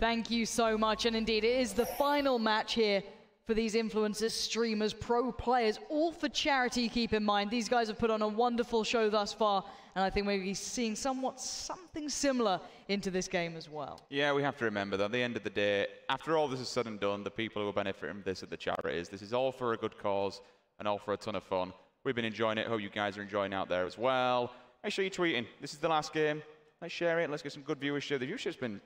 Thank you so much, and indeed it is the final match here for these influencers, streamers, pro players, all for charity, keep in mind. These guys have put on a wonderful show thus far, and I think we're seeing something similar into this game as well. Yeah, we have to remember that at the end of the day, after all this is said and done, the people who are benefiting from this are the charities. This is all for a good cause and all for a ton of fun. We've been enjoying it. Hope you guys are enjoying out there as well. Make sure you're tweeting. This is the last game. Let's share it. Let's get some good viewership. The viewership's been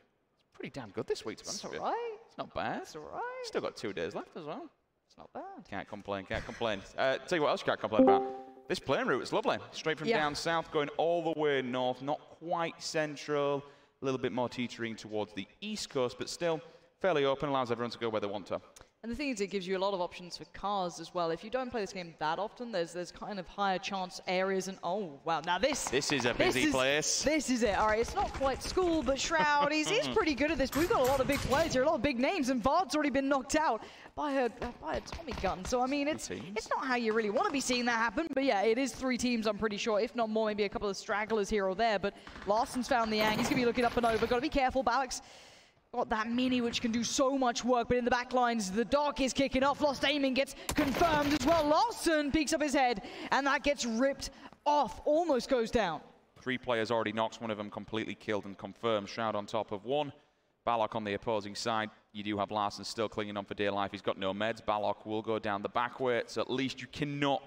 pretty damn good this week, to be honest with you. It's not bad. It's all right. Still got 2 days left as well. It's not bad. Can't complain, can't complain. Tell you what else you can't complain about. This playing route is lovely. Straight from down south, going all the way north, not quite central, a little bit more teetering towards the east coast, but still fairly open, allows everyone to go where they want to. And the thing is, it gives you a lot of options for cars as well. If you don't play this game that often, there's kind of higher chance areas and oh wow, now this is a busy place. This is it. All right, it's not quite school, but Shroud, he's pretty good at this. But we've got a lot of big players here, a lot of big names, and Vard's already been knocked out by a Tommy gun. So I mean, it's not how you really want to be seeing that happen. But yeah, it is 3 teams, I'm pretty sure, if not more, maybe a couple of stragglers here or there. But Larsen's found the ang. He's gonna be looking up and over. Got to be careful, Balak's got that mini which can do so much work, but in the back lines, the Doc is kicking off. Lost aiming gets confirmed as well. Larsen peeks up his head, and that gets ripped off. Almost goes down. 3 players already knocked, one of them completely killed and confirmed. Shroud on top of 1. Balak on the opposing side. You do have Larsen still clinging on for dear life. He's got no meds. Balak will go down the back way, so at least you cannot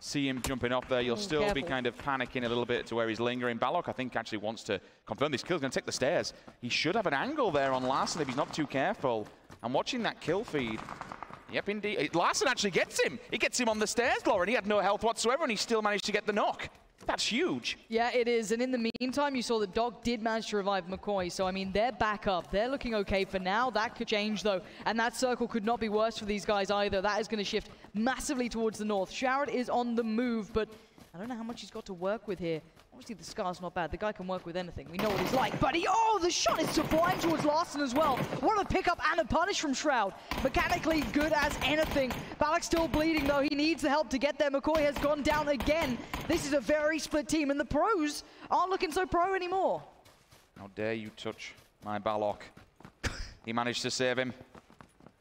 see him jumping off there. You'll still be kind of panicking a little bit to where he's lingering. Balak, I think, actually wants to confirm this kill. He's going to take the stairs. He should have an angle there on Larsen if he's not too careful. I'm watching that kill feed. Yep, indeed. Larsen actually gets him. He gets him on the stairs, Lauren. He had no health whatsoever, and he still managed to get the knock. That's huge. Yeah, it is. And in the meantime, you saw that Doc did manage to revive McCoy. So, I mean, they're back up. They're looking okay for now. That could change, though. And that circle could not be worse for these guys either. That is going to shift massively towards the north. Shroud is on the move, but I don't know how much he's got to work with here. Obviously, the scar's not bad. The guy can work with anything. We know what he's like. But the shot is sublime towards Larsen as well. What a pickup and a punish from Shroud. Mechanically good as anything. Balak's still bleeding, though. He needs the help to get there. McCoy has gone down again. This is a very split team, and the pros aren't looking so pro anymore. How dare you touch my Balak. He managed to save him.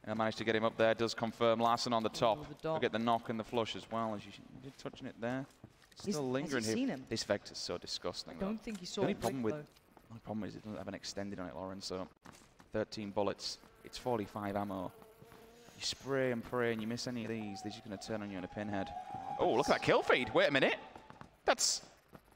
And managed to get him up there. Does confirm Larsen on the top. We'll get the knock and the flush as well. As you did touching it there. Still lingering here. Seen him? This Vector's so disgusting. I don't think he saw the only problem is it doesn't have an extended on it, Lauren. So 13 bullets. It's 45 ammo. You spray and pray and you miss any of these, they're just going to turn on you in a pinhead. Oh, look at that kill feed. Wait a minute. That's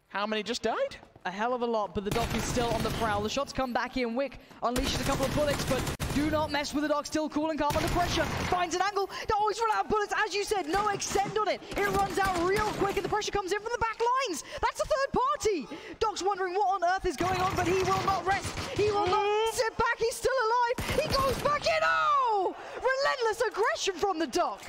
how many just died? A hell of a lot, but the Doc is still on the prowl. The shots come back in. Wick unleashes a couple of bullets, but do not mess with the Doc. Still cool and calm under pressure. Finds an angle. Oh, he's run out of bullets. As you said, no extend on it. It runs out real quick, and the pressure comes in from the back lines. That's a third party. Doc's wondering what on earth is going on, but he will not rest. He will not sit back. He's still alive. He goes back in. Oh! Relentless aggression from the Doc.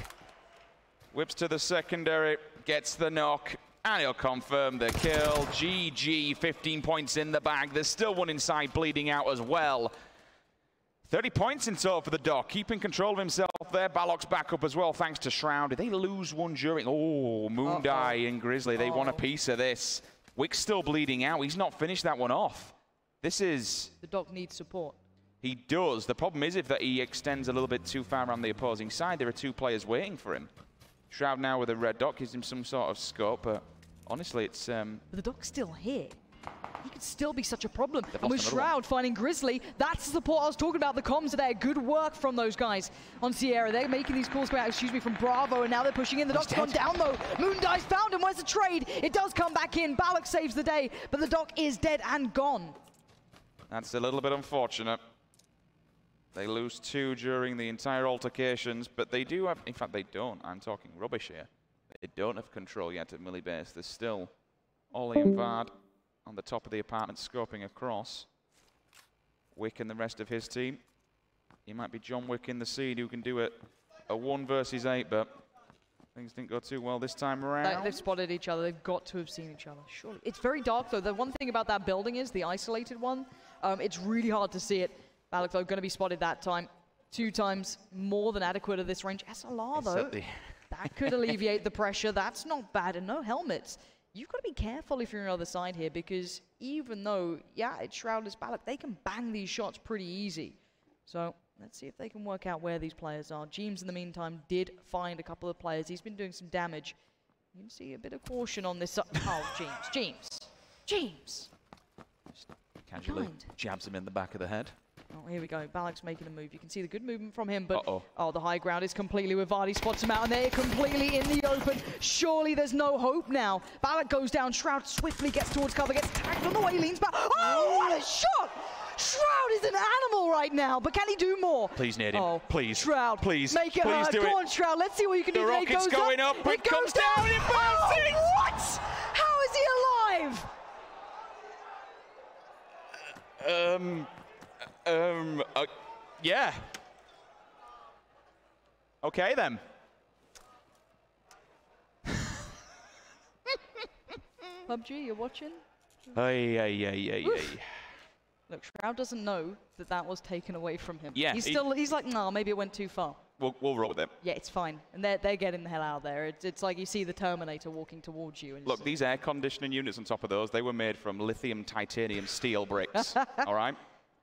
Whips to the secondary. Gets the knock. And he'll confirm the kill. GG, 15 points in the bag. There's still one inside bleeding out as well. 30 points in total for the Doc. Keeping control of himself there. Balak's back up as well, thanks to Shroud. Did they lose one during? Oh, Moondie and Grizzly. They want a piece of this. Wick's still bleeding out. He's not finished that one off. This is... The Doc needs support. He does. The problem is if that he extends a little bit too far around the opposing side, there are 2 players waiting for him. Shroud now with a red Doc gives him some sort of scope, but honestly, it's... But the Doc's still here. He could still be such a problem. And with Shroud finding Grizzly, that's the support I was talking about. The comms are there. Good work from those guys on Sierra. They're making these calls come out, from Bravo, and now they're pushing in. The Doc's gone down, though. Moondie's found him. Where's the trade? It does come back in. Balak saves the day, but the Doc is dead and gone. That's a little bit unfortunate. They lose 2 during the entire altercations, but they do have... In fact, they don't. I'm talking rubbish here. They don't have control yet at Millie Base. There's still Ollie and Vard on the top of the apartment scoping across. Wick and the rest of his team. He might be John Wick in the seed who can do it a 1 versus 8, but things didn't go too well this time around. They've spotted each other. They've got to have seen each other, surely. It's very dark, though. The one thing about that building is, the isolated one, it's really hard to see it. Balak, though, going to be spotted that time. 2 times more than adequate at this range. SLR, though, that could alleviate the pressure. That's not bad, and no helmets. You've got to be careful if you're on the other side here, because even though, yeah, it's Shroud as Balak, they can bang these shots pretty easy. So Let's see if they can work out where these players are. Jeems, in the meantime, did find a couple of players. He's been doing some damage. You can see a bit of caution on this. Oh, Jeems. Casually jabs him in the back of the head. Oh, here we go. Balak's making a move. You can see the good movement from him, but oh, the high ground is completely with Vardy. Spots him out, and they're completely in the open. Surely there's no hope now. Balak goes down. Shroud swiftly gets towards cover, gets tagged on the way, leans back. Oh, what a shot! Shroud is an animal right now, but can he do more? Please nade him. Oh, please. Shroud, please. Make it hard. Go on, Shroud. Let's see what you can do. The rocket's going up. It comes down. It bounces. What? How is he alive? Yeah. Okay then. PUBG, you're watching? Hey. Look, Shroud doesn't know that that was taken away from him. Yeah. He's like, nah, maybe it went too far. We'll roll with it. Yeah, it's fine. And they're getting the hell out of there. It's like you see the Terminator walking towards you. And look, these air conditioning units on top of those, they were made from lithium, titanium, steel bricks. All right?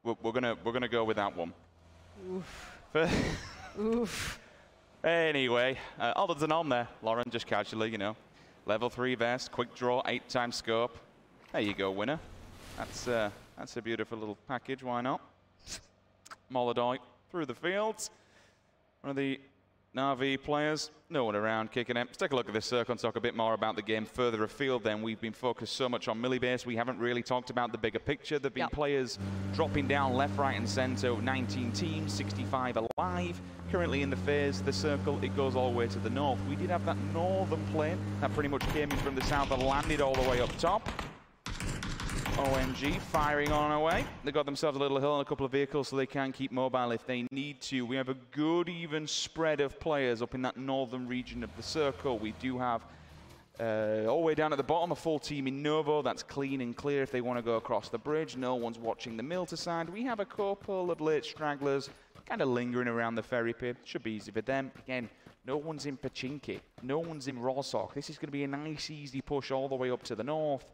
We're gonna go with that one. Oof. Oof. Anyway, other than on there, Lauren, just casually, you know, level 3 vest, quick draw, 8x scope. There you go, winner. That's a beautiful little package. Why not? Molodoi through the fields. One of the Na'Vi players, no one around kicking it. Let's take a look at this circle and talk a bit more about the game further afield then. We've been focused so much on Millibase, we haven't really talked about the bigger picture. There have been players dropping down left, right and centre, 19 teams, 65 alive. Currently in the phase, the circle, it goes all the way to the north. We did have that northern plane that pretty much came in from the south and landed all the way up top. OMG firing on our way. They got themselves a little hill and a couple of vehicles so they can keep mobile if they need to. We have a good even spread of players up in that northern region of the circle. We do have all the way down at the bottom a full team in Novo. That's clean and clear if they want to go across the bridge. No one's watching the Milter side. We have a couple of late stragglers kind of lingering around the ferry pier. Should be easy for them. Again, no one's in Pachinki. No one's in Rosok. This is going to be a nice easy push all the way up to the north.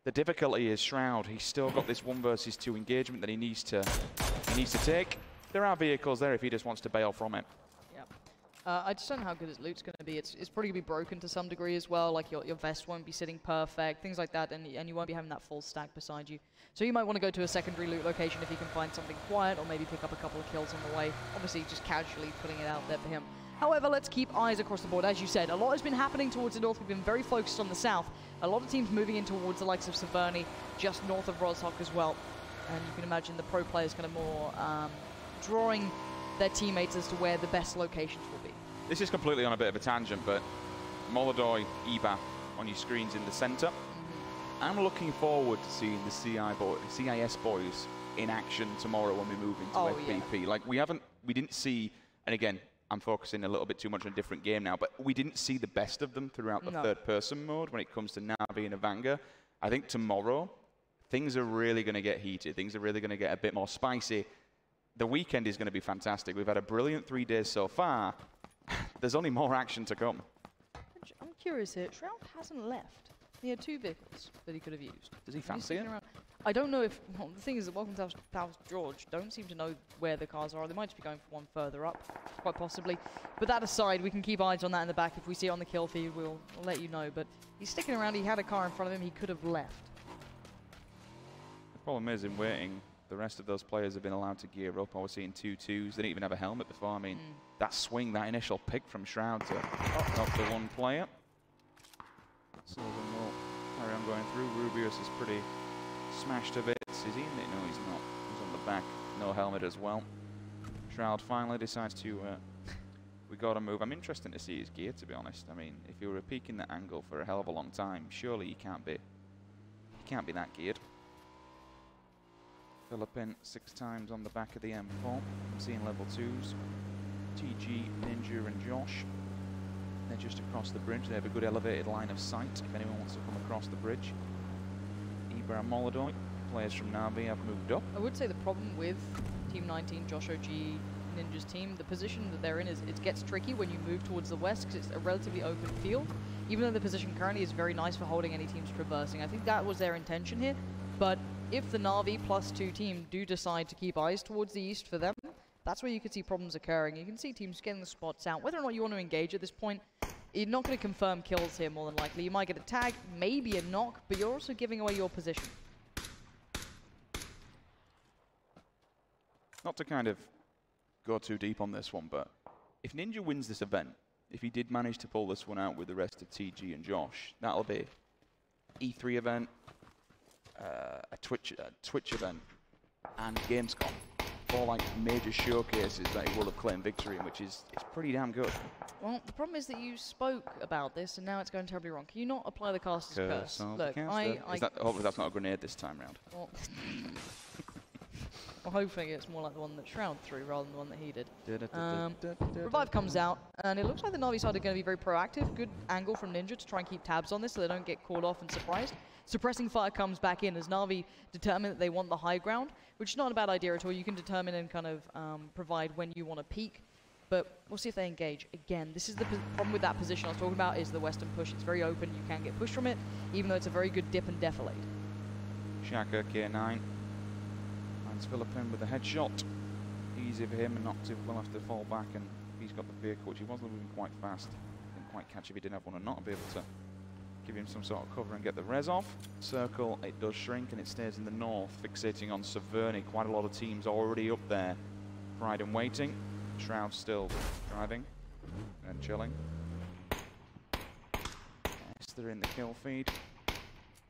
The difficulty is Shroud. He's still got this 1 versus 2 engagement that he needs to take. There are vehicles there if he just wants to bail from it. Yeah. I just don't know how good his loot's going to be. It's probably going to be broken to some degree as well. Like your vest won't be sitting perfect, things like that, and you won't be having that full stack beside you. So you might want to go to a secondary loot location if you can find something quiet, or maybe pick up a couple of kills on the way. Obviously, just casually putting it out there for him. However, let's keep eyes across the board. As you said, a lot has been happening towards the north. We've been very focused on the south. A lot of teams moving in towards the likes of Saverny, just north of Rosok as well. And you can imagine the pro players kind of more drawing their teammates as to where the best locations will be. This is completely on a bit of a tangent, but Molodoi, EBA on your screens in the centre. I'm looking forward to seeing the CIS boys in action tomorrow when we move into FPP. Yeah. Like we didn't see, and again, I'm focusing a little bit too much on a different game now, but we didn't see the best of them throughout the third-person mode when it comes to Na'Vi and Avanga. I think tomorrow, things are really going to get heated. Things are really going to get a bit more spicy. The weekend is going to be fantastic. We've had a brilliant 3 days so far. There's only more action to come. I'm curious here. Shroud hasn't left. He had 2 vehicles that he could have used. Does he fancy it? I don't know if... Well, the thing is that Welcome to House George don't seem to know where the cars are. They might just be going for one further up, quite possibly. But that aside, we can keep eyes on that in the back. If we see it on the kill feed, we'll let you know. But he's sticking around. He had a car in front of him. He could have left. The problem is, in waiting, the rest of those players have been allowed to gear up. I was seeing 2-2s. They didn't even have a helmet before. I mean, that swing, that initial pick from Shroud to knock the one player. So we'll carry on going through. Rubius is pretty smashed to bits. Is he in it? No, he's not. He's on the back. No helmet as well. Shroud finally decides to... we got to move. I'm interested to see his gear, to be honest. I mean, if you were peeking that angle for a hell of a long time, surely he can't be that geared. Philippine 6 times on the back of the M4. I'm seeing level 2s. TG, Ninja and Josh. They're just across the bridge. They have a good elevated line of sight if anyone wants to come across the bridge. Ibra and Molodoi, players from Na'Vi, have moved up. I would say the problem with Team 19, Josh OG, Ninja's team, the position that they're in is it gets tricky when you move towards the west because it's a relatively open field. Even though the position currently is very nice for holding any teams traversing. I think that was their intention here. But if the Na'Vi +2 team do decide to keep eyes towards the east for them, that's where you could see problems occurring. You can see teams getting the spots out. Whether or not you want to engage at this point, you're not going to confirm kills here more than likely. You might get a tag, maybe a knock, but you're also giving away your position. Not to kind of go too deep on this one, but if Ninja wins this event, if he did manage to pull this one out with the rest of TG and Josh, that'll be E3 event, a Twitch event, and Gamescom. 4 like major showcases that he will have claimed victory in, which is pretty damn good. Well, the problem is that you spoke about this and now it's going terribly wrong. Can you not apply the caster's curse? Look, hopefully that's not a grenade this time round. Well, well, hopefully it's more like the one that Shroud threw rather than the one that he did. Revive comes out, and it looks like the Na'Vi side are going to be very proactive. Good angle from Ninja to try and keep tabs on this so they don't get called off and surprised. Suppressing fire comes back in as Na'Vi determine that they want the high ground, which is not a bad idea at all. You can determine and kind of provide when you want to peak, but we'll see if they engage. Again, this is the problem with that position I was talking about, is the western push. It's very open. You can get pushed from it, even though it's a very good dip and defilade. Shaka, K9. Finds Philippin with a headshot. Easy for him, and Noctiv will have to fall back, and he's got the vehicle, which he was moving quite fast. Didn't quite catch if he didn't have one or not, be able to give him some sort of cover and get the res off. Circle, it does shrink and it stays in the north, fixating on Severny. Quite a lot of teams already up there. Pride and waiting. Shroud still driving and chilling. Esther in the kill feed.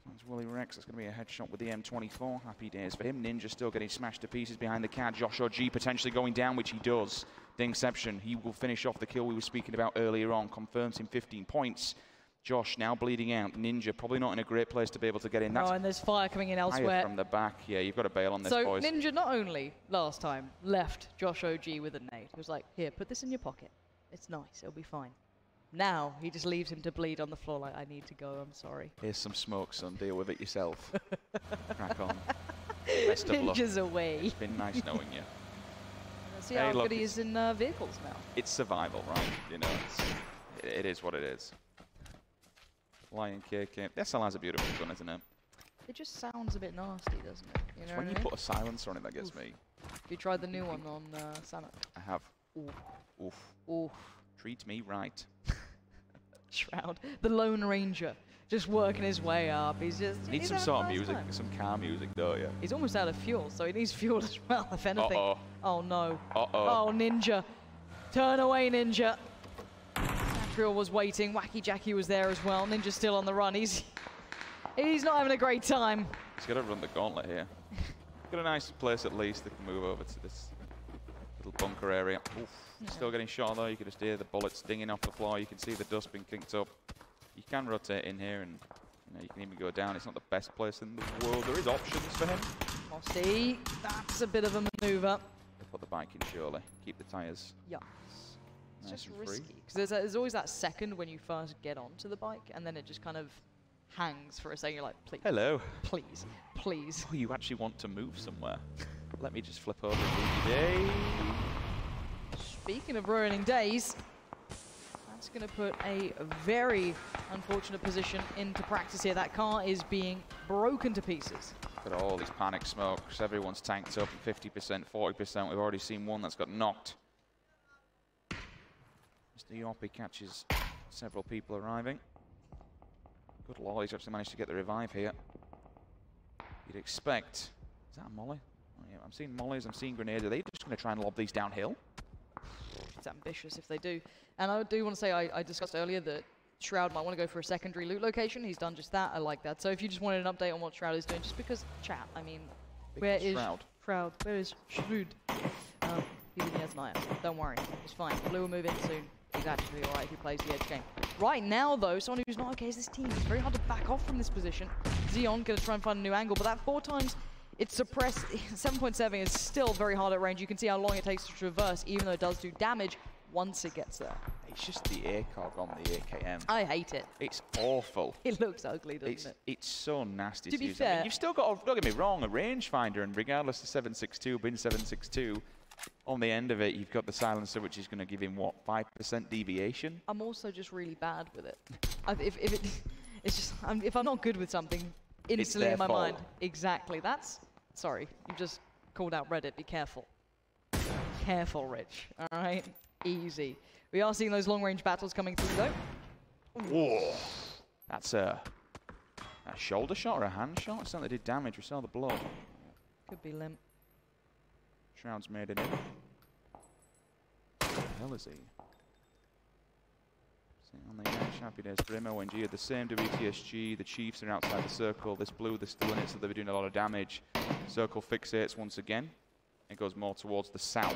That's Willie Rex. That's going to be a headshot with the M24. Happy days for him. Ninja still getting smashed to pieces behind the cat. Joshua G potentially going down, which he does. Dingception, he will finish off the kill we were speaking about earlier on. Confirms him 15 points. Josh now bleeding out. Ninja probably not in a great place to be able to get in. That's and there's fire coming in elsewhere. From the back. Yeah, you've got to bail on this, so boys. Ninja not only last time left Josh OG with a nade. He was like, here, put this in your pocket. It's nice. It'll be fine. Now he just leaves him to bleed on the floor like, I need to go. I'm sorry. Here's some smoke, son. Deal with it yourself. Crack on. Best of luck. Ninja's away. It's been nice knowing you. Let's see how good he is in vehicles now. It's survival, right? You know, it is what it is. Lion KK. The SLR's a beautiful gun, isn't it? It just sounds a bit nasty, doesn't it? You know when you put a silencer on it, that gets me. Have you tried the new one on Santa? I have. Oof. Oof. Oof. Treat me right. Shroud, the Lone Ranger, just working his way up. He's just. You need some sort of music, some car music, don't you? He's almost out of fuel, so he needs fuel as well, if anything. Uh-oh. Oh no. Uh-oh. Oh, Ninja. Turn away, Ninja. Satriel was waiting. Wacky Jackie was there as well. Ninja's still on the run. He's not having a great time. He's got to run the gauntlet here. Got a nice place at least. They can move over to this little bunker area. Oof. Still getting shot though. You can just hear the bullets dinging off the floor. You can see the dust being kicked up. You can rotate in here, and you can even go down. It's not the best place in the world. There is options for him. Mossy, that's a bit of a maneuver. They'll put the bike in surely. Keep the tyres. Yeah. It's nice just and risky because there's always that second when you first get onto the bike, and then it just kind of hangs for a second. You're like, please. Hello. Please, please. Oh, you actually want to move somewhere? Let me just flip over the day. Speaking of ruining days, that's going to put a very unfortunate position into practice here. That car is being broken to pieces. Look at all these panic smokes. Everyone's tanked up 50%, 40%. We've already seen one that's got knocked. Mr. Yoppie catches several people arriving. Good lord, he's actually managed to get the revive here. You'd expect... Is that a molly? Oh, yeah, I'm seeing mollies, I'm seeing grenades. Are they just going to try and lob these downhill? It's ambitious if they do. And I do want to say, I discussed earlier that Shroud might want to go for a secondary loot location. He's done just that. I like that. So if you just wanted an update on what Shroud is doing, just because, chat, I mean, where is Shroud? Where is Shroud? He has an ayam. Don't worry. It's fine. Blue will move in soon. He's actually alright if he plays the edge game. Right now, though, someone who's not okay is this team. It's very hard to back off from this position. Xeon going to try and find a new angle, but that 4 times it's suppressed. 7.7 is still very hard at range. You can see how long it takes to traverse, even though it does do damage once it gets there. It's just the ACOG on the AKM. I hate it. It's awful. It looks ugly, doesn't it? It's so nasty to be use. fair, I mean, you've still got, don't get me wrong, a rangefinder, and regardless of 762, bin 762, on the end of it, you've got the silencer, which is going to give him, what, 5% deviation? I'm also just really bad with it. If I'm not good with something, instantly in my mind. Exactly. Sorry, you just called out Reddit. Be careful. careful, Rich. All right? Easy. We are seeing those long-range battles coming through, though. Whoa. That's a shoulder shot or a hand shot? It certainly did damage. We saw the blood. Could be limp. Shroud's made it in. What the hell is he? On the happy days for him. ONG had the same WTSG. The Chiefs are outside the circle. This blue, they're still in it, so they'll be doing a lot of damage. Circle fixates once again. It goes more towards the south.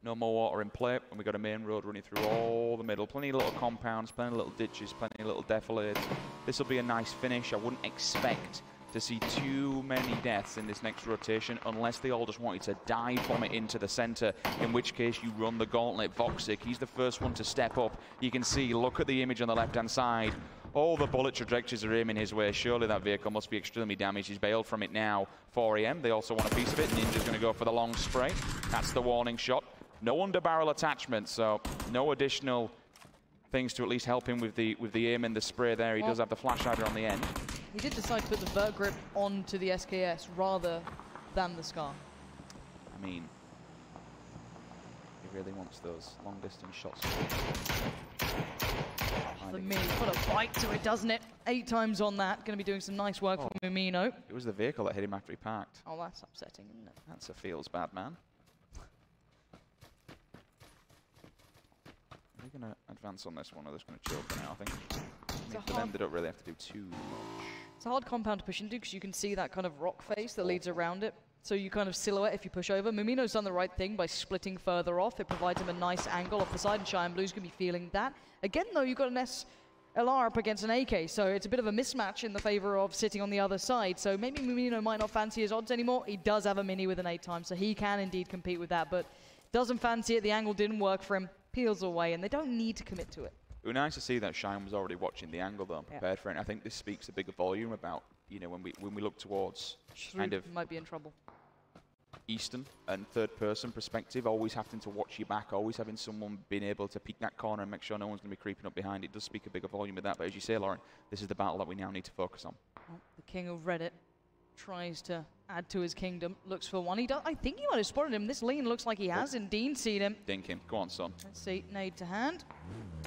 No more water in play, and we've got a main road running through all the middle. Plenty of little compounds, plenty of little ditches, plenty of little defilades. This will be a nice finish. I wouldn't expect to see too many deaths in this next rotation unless they all just wanted to dive bomb it into the center, in which case you run the gauntlet. Voxic, he's the first one to step up. You can see, look at the image on the left-hand side. All the bullet trajectories are aiming his way. Surely that vehicle must be extremely damaged. He's bailed from it now. 4 AM, they also want a piece of it. Ninja's going to go for the long spray. That's the warning shot. No under-barrel attachment, so no additional things to at least help him with the aim and the spray there. He does have the flash hider on the end. He did decide to put the vert grip onto the SKS rather than the Scar. I mean, he really wants those long-distance shots. For me, put a bite to it, doesn't it? 8 times on that. Going to be doing some nice work for Mumino. It was the vehicle that hit him after he parked. Oh, that's upsetting, isn't it? That's a feels bad, man. Are they going to advance on this one, or they're just going to chill for now, I think. For them, they don't really have to do too much. It's a hard compound to push into because you can see that kind of rock face that leads around it. So you kind of silhouette if you push over. Mumino's done the right thing by splitting further off. It provides him a nice angle off the side, and Cheyenne Blue's going to be feeling that. Again, though, you've got an SLR up against an AK, so it's a bit of a mismatch in the favor of sitting on the other side. So maybe Mumino might not fancy his odds anymore. He does have a mini with an 8 times, so he can indeed compete with that, but doesn't fancy it. The angle didn't work for him. Peels away, and they don't need to commit to it. It was nice to see that Shine was already watching the angle, though, and prepared for it. And I think this speaks a bigger volume about, you know, when we look towards kind of might be in trouble. Eastern and third-person perspective, always having to watch your back, always having someone being able to peek that corner and make sure no one's going to be creeping up behind. It does speak a bigger volume of that. But as you say, Lauren, this is the battle that we now need to focus on. Well, the king of Reddit tries to add to his kingdom, looks for one. He does. I think he might have spotted him. This lean looks like he has indeed seen him. Dink him. Go on, son. Let's see. Nade to hand.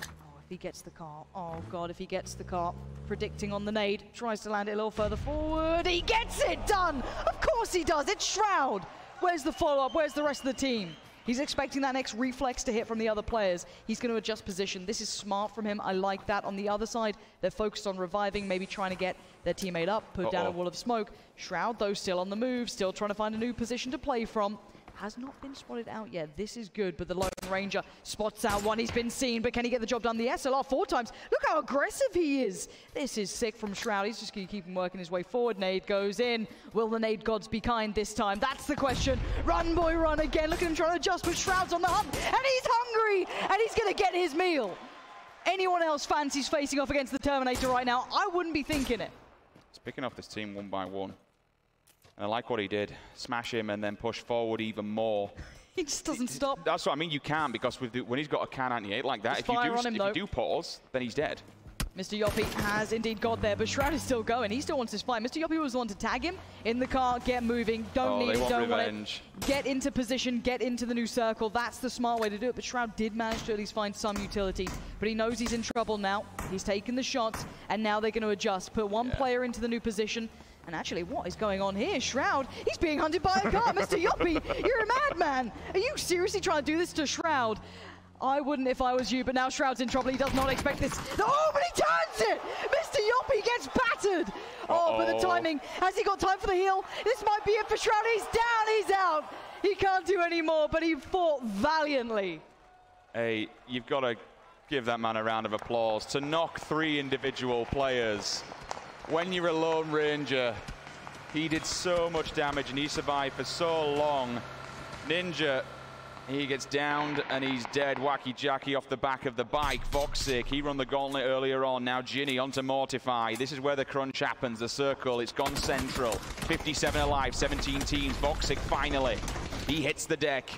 Oh, if he gets the car. Oh, God, if he gets the car. Predicting on the nade. Tries to land it a little further forward. He gets it done! Of course he does. It's Shroud. Where's the follow-up? Where's the rest of the team? He's expecting that next reflex to hit from the other players. He's going to adjust position. This is smart from him. I like that. On the other side, they're focused on reviving, maybe trying to get their teammate up, put down a wall of smoke. Shroud, though, still on the move, still trying to find a new position to play from. Has not been spotted out yet. This is good, but the Lone Ranger spots out one. He's been seen, but can he get the job done? The SLR 4 times. Look how aggressive he is. This is sick from Shroud. He's just going to keep him working his way forward. Nade goes in. Will the nade gods be kind this time? That's the question. Run, boy, run again. Look at him trying to adjust, but Shroud's on the hunt, and he's hungry, and he's going to get his meal. Anyone else fancies facing off against the Terminator right now? I wouldn't be thinking it. He's picking off this team one by one. And I like what he did. Smash him and then push forward even more. He just doesn't stop. That's what I mean. You can, because with when he's got a Can 98 like that, if you do pause, then he's dead. Mr. Yoppie has indeed got there, but Shroud is still going. He still wants his fight. Mr. Yoppie was the one to tag him in the car. Get moving. Don't need it. Don't want it. Get into position. Get into the new circle. That's the smart way to do it. But Shroud did manage to at least find some utility. But he knows he's in trouble now. He's taken the shots, and now they're going to adjust. Put one player into the new position. And actually, what is going on here? Shroud, he's being hunted by a car. Mr. Yoppie, you're a madman. Are you seriously trying to do this to Shroud? I wouldn't if I was you, but now Shroud's in trouble. He does not expect this. Oh, but he turns it! Mr. Yoppie gets battered! Oh, but the timing. Has he got time for the heal? This might be it for Shroud. He's down, he's out. He can't do any more, but he fought valiantly. Hey, you've got to give that man a round of applause. To knock 3 individual players. When you're a Lone Ranger, he did so much damage and he survived for so long. Ninja, he gets downed and he's dead. Wacky Jackie off the back of the bike. Voxic, he run the gauntlet earlier on. Now Ginny onto Mortify. This is where the crunch happens. The circle, it's gone central. 57 alive, 17 teams. Voxic finally, he hits the deck.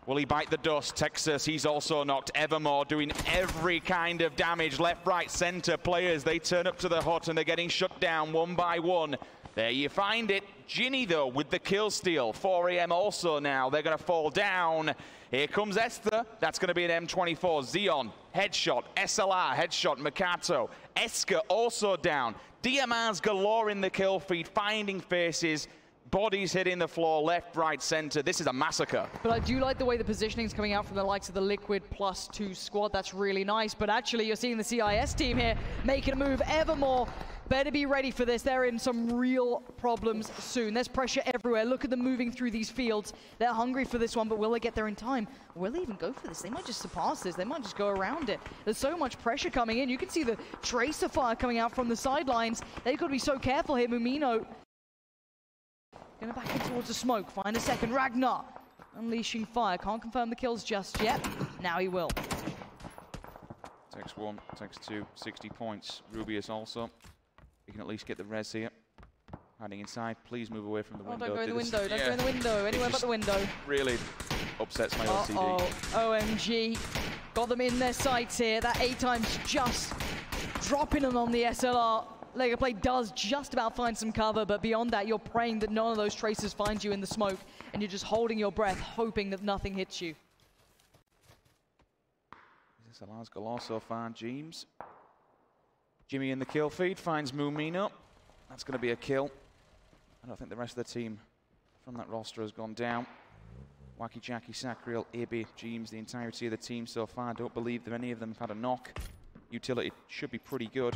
Will he bite the dust? Texas, he's also knocked. Evermore doing every kind of damage. Left, right, center players. They turn up to the hut and they're getting shut down one by one. There you find it. Ginny, though, with the kill steal. 4 AM also now. They're going to fall down. Here comes Esther. That's going to be an M24. Xeon, headshot. SLR, headshot. Makato. Eska also down. DMRs galore in the kill feed, finding faces. Bodies hitting the floor, left, right, center. This is a massacre. But I do like the way the positioning is coming out from the likes of the Liquid +2 squad. That's really nice. But actually, you're seeing the CIS team here making a move. Evermore better be ready for this. They're in some real problems soon. There's pressure everywhere. Look at them moving through these fields. They're hungry for this one, but will they get there in time? Will they even go for this? They might just surpass this. They might just go around it. There's so much pressure coming in. You can see the tracer fire coming out from the sidelines. They've got to be so careful here. Mumino gonna back in towards the smoke. Find a second. Ragnar unleashing fire. Can't confirm the kills just yet. Now he will. Takes 1, takes 2, 60 points. Rubius also. You can at least get the res here. Hiding inside. Please move away from the window. Don't go in the window. Don't go in the window. Anywhere but the window. Really upsets my LCD. OMG. Got them in their sights here. That 8 times just dropping them on the SLR. Lego Play does just about find some cover, but beyond that, you're praying that none of those tracers find you in the smoke, and you're just holding your breath, hoping that nothing hits you. SLR's galore so far. James. Jimmy in the kill feed finds Mumino. That's going to be a kill. I don't think the rest of the team from that roster has gone down. Wacky Jackie, Sacriel, Ibi, James, the entirety of the team so far. I don't believe that any of them have had a knock. Utility should be pretty good.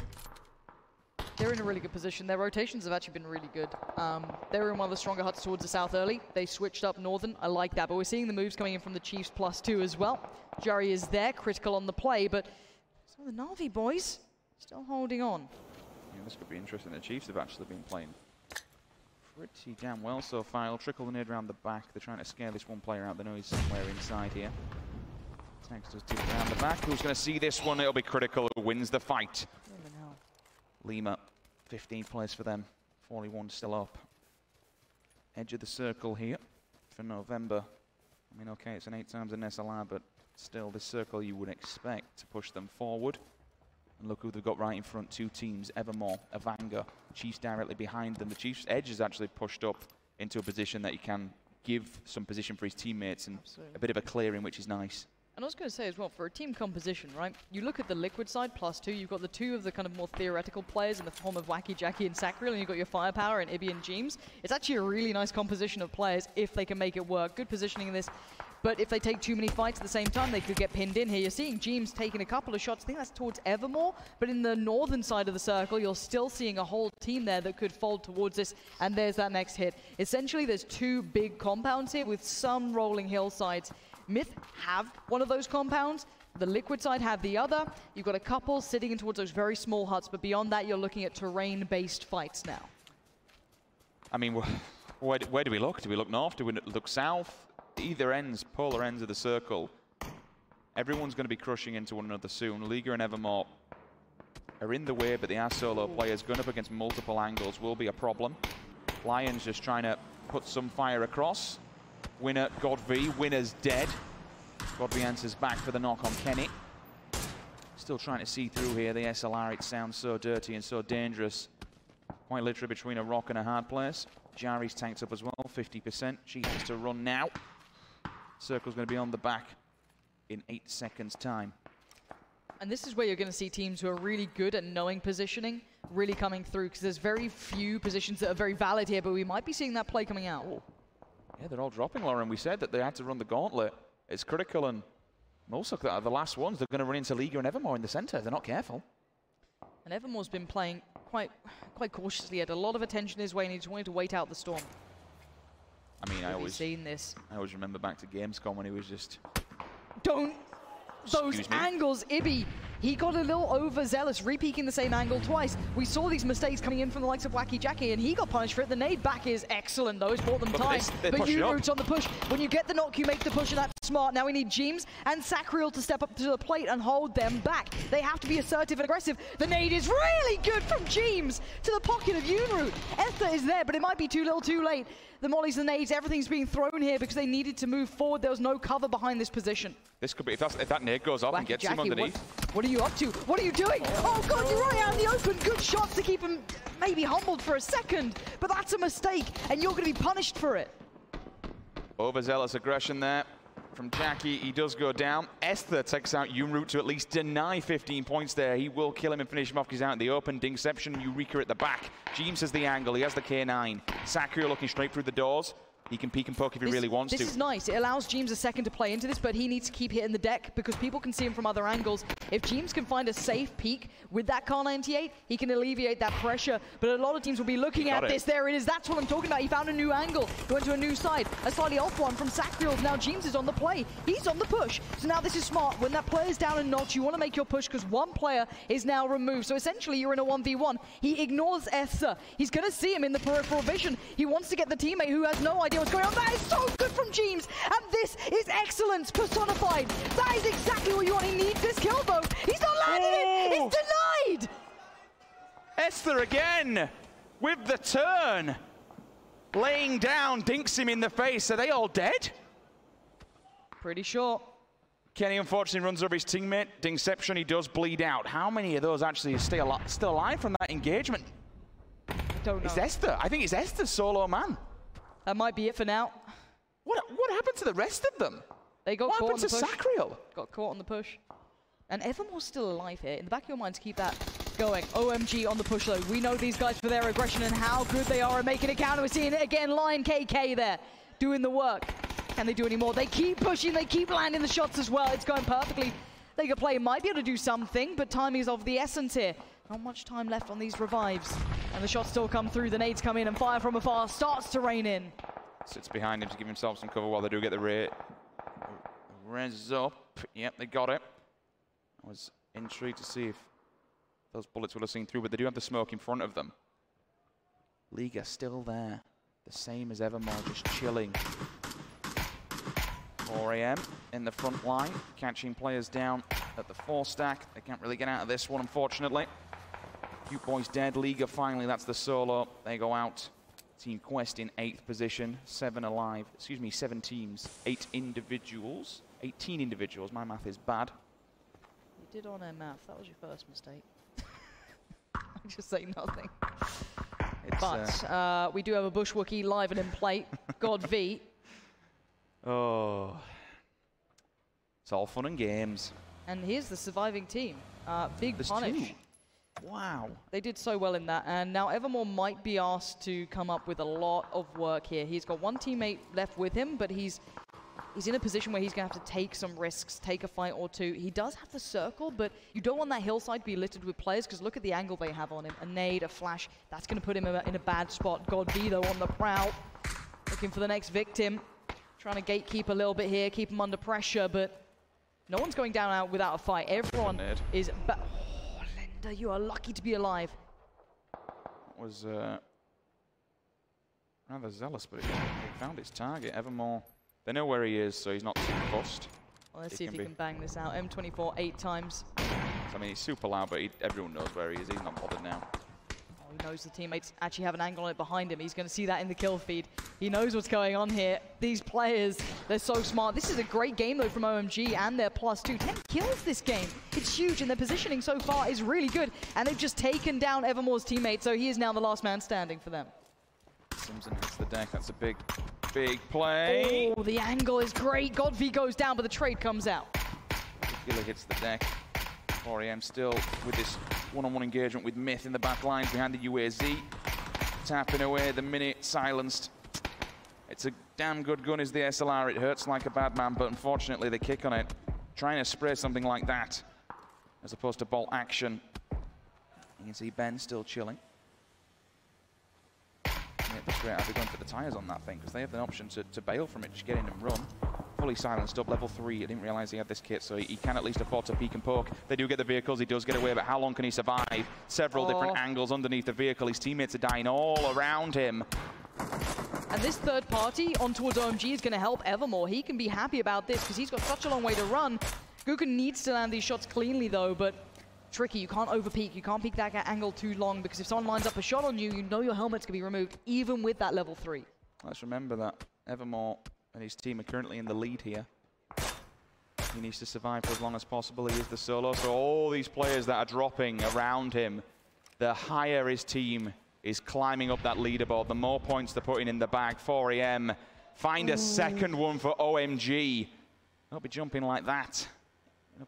They're in a really good position. Their rotations have actually been really good. They were in one of the stronger huts towards the south early. They switched up northern. I like that. But we're seeing the moves coming in from the Chiefs +2 as well. Jari is there, critical on the play. But some of the Na'Vi boys still holding on. Yeah, this could be interesting. The Chiefs have actually been playing pretty damn well so far. It'll trickle the nade around the back. They're trying to scare this one player out. They know he's somewhere inside here. Tanks does dip around the back. Who's going to see this one? It'll be critical. Who wins the fight? Lima, 15th place for them. 41 still up. Edge of the circle here for November. I mean, okay, it's an 8 times an SLR, but still, this circle you would expect to push them forward. And look who they've got right in front. 2 teams, Evermore, Avanga, Chiefs directly behind them. The Chiefs' Edge is actually pushed up into a position that he can give some position for his teammates and a bit of a clearing, which is nice. And I was going to say as well, for a team composition, right? You look at the Liquid side, +2, you've got the 2 of the kind of more theoretical players in the form of Wacky, Jackie, and Sacriel, and you've got your Firepower and Ibi and James. It's actually a really nice composition of players if they can make it work. Good positioning in this. But if they take too many fights at the same time, they could get pinned in here. You're seeing James taking a couple of shots. I think that's towards Evermore. But in the northern side of the circle, you're still seeing a whole team there that could fold towards this. And there's that next hit. Essentially, there's 2 big compounds here with some rolling hillsides. Myth have one of those compounds. The Liquid side have the other. You've got a couple sitting in towards those very small huts. But beyond that, you're looking at terrain-based fights now. I mean, where do we look? Do we look north? Do we look south? Either ends, polar ends of the circle. Everyone's going to be crushing into one another soon. Liga and Evermore are in the way, but they are solo players. Going up against multiple angles will be a problem. Lions just trying to put some fire across. Winner, Godv. Winner's dead. Godv answers back for the knock on Kenny. Still trying to see through here. The SLR, it sounds so dirty and so dangerous. Quite literally between a rock and a hard place. Jari's tanked up as well, 50%. She has to run now. Circle's going to be on the back in 8 seconds' time. And this is where you're going to see teams who are really good at knowing positioning really coming through, because there's very few positions that are very valid here, but we might be seeing that play coming out. Oh. Yeah, they're all dropping, Lauren. We said that they had to run the gauntlet. It's critical, and also the last ones, they're going to run into Liga and Evermore in the center. They're not careful. And Evermore's been playing quite cautiously. He had a lot of attention his way, and he just wanted to wait out the storm. I mean, I always remember back to Gamescom when he was just... Don't! Those angles, Ibi, he got a little overzealous, re-peeking the same angle twice. We saw these mistakes coming in from the likes of Wacky Jackie, and he got punished for it. The nade back is excellent, though. It's bought them time. But Unroot's on the push. When you get the knock, you make the push, and that's smart. Now we need James and Sacriel to step up to the plate and hold them back. They have to be assertive and aggressive. The nade is really good from James to the pocket of Unroot. Esther is there, but it might be too little too late. The mollies, the nades, everything's being thrown here because they needed to move forward. There was no cover behind this position. This could be, if that nade goes off and gets him underneath. What are you up to? What are you doing? Oh God, you're right out in the open. Good shots to keep him maybe humbled for a second, but that's a mistake, and you're going to be punished for it. Overzealous aggression there from Jackie. He does go down. Esther takes out Yumroot to at least deny 15 points there. He will kill him and finish him off. He's out in the open. Dingception, Eureka at the back. James has the angle. He has the K9. Sakrio looking straight through the doors. He can peek and poke if he really wants to. This is nice. It allows James a second to play into this, but he needs to keep hitting the deck because people can see him from other angles. If James can find a safe peek with that Car 98, he can alleviate that pressure. But a lot of teams will be looking at this. There it is. That's what I'm talking about. He found a new angle. He went to a new side. A slightly off one from Sacriel. Now James is on the play. He's on the push. So now this is smart. When that player's down a notch, you want to make your push because one player is now removed. So essentially, you're in a 1v1. He ignores Esther. He's going to see him in the peripheral vision. He wants to get the teammate who has no idea what's going on. That is so good from James, and this is excellence personified. That is exactly what you want. He needs this kill, though. He's not landing it. It's denied. Esther again with the turn. Laying down, dinks him in the face. Are they all dead? Pretty sure. Kenny unfortunately runs over his teammate. Dingception, he does bleed out. How many of those actually still alive from that engagement? I don't know. It's Esther. I think it's Esther's solo man. That might be it for now. What happened to the rest of them? They got caught on the push. What happened to Sacriel? Got caught on the push. And Evermore's still alive here. In the back of your mind to keep that going. OMG on the push though. We know these guys for their aggression and how good they are at making it count. We're seeing it again. Lion KK there doing the work. Can they do any more? They keep pushing. They keep landing the shots as well. It's going perfectly. They could play. Might be able to do something, but timing is of the essence here. Not much time left on these revives. And the shots still come through. The nades come in and fire from afar starts to rain in. Sits behind him to give himself some cover while they do get the res up. Yep, they got it. I was intrigued to see if those bullets would have seen through, but they do have the smoke in front of them. Liga still there. The same as Evermore, just chilling. 4 AM in the front line, catching players down at the 4 stack. They can't really get out of this one, unfortunately. Cute Boys dead. Liga finally, that's the solo. They go out. Team Quest in 8th position. 7 alive. Excuse me, 7 teams. 8 individuals. 18 individuals. My math is bad. You did on air math. That was your first mistake. I just say nothing. But we do have a Bush Wookiee live and in play. God V. Oh. It's all fun and games. And here's the surviving team. Big punish. 2. Wow. They did so well in that, and now Evermore might be asked to come up with a lot of work here. He's got one teammate left with him, but he's in a position where he's going to have to take some risks, take a fight or two. He does have the circle, but you don't want that hillside to be littered with players, because look at the angle they have on him. A nade, a flash, that's going to put him in a bad spot. God B, though, on the prowl, looking for the next victim. Trying to gatekeep a little bit here, keep him under pressure, but no one's going down out without a fight. Everyone is... You are lucky to be alive. That was rather zealous, but it found its target. Evermore, they know where he is, so he's not too fussed. Well, let's see if he can bang this out. M24 8 times. I mean, he's super loud, but everyone knows where he is. He's not bothered now. He knows the teammates actually have an angle on it behind him. He's going to see that in the kill feed. He knows what's going on here. These players, they're so smart. This is a great game, though, from OMG and their +2. 10 kills this game. It's huge, and their positioning so far is really good. And they've just taken down Evermore's teammate, so he is now the last man standing for them. Simpson hits the deck. That's a big play. Oh, the angle is great. Godv goes down, but the trade comes out. Gilla hits the deck. 4 AM still with this one-on-one engagement with Myth in the back lines behind the UAZ. Tapping away the minute, silenced. It's a damn good gun is the SLR. It hurts like a bad man, but unfortunately they kick on it. Trying to spray something like that as opposed to bolt action. You can see Ben still chilling. I'd be going for the tyres on that thing because they have the option to bail from it, just get in and run. Fully silenced up, level 3. I didn't realize he had this kit, so he can at least afford to peek and poke. They do get the vehicles, he does get away, but how long can he survive? Several different angles underneath the vehicle. His teammates are dying all around him. And this third party on towards OMG is going to help Evermore. He can be happy about this because he's got such a long way to run. Guka needs to land these shots cleanly, though, but tricky. You can't over-peek. You can't peek that angle too long because if someone lines up a shot on you, you know your helmet's going to be removed, even with that level 3. Let's remember that Evermore and his team are currently in the lead here. He needs to survive for as long as possible. He is the solo. So all these players that are dropping around him, the higher his team is climbing up that leaderboard, the more points they're putting in the bag. 4am find a second one for OMG. Don't be jumping like that.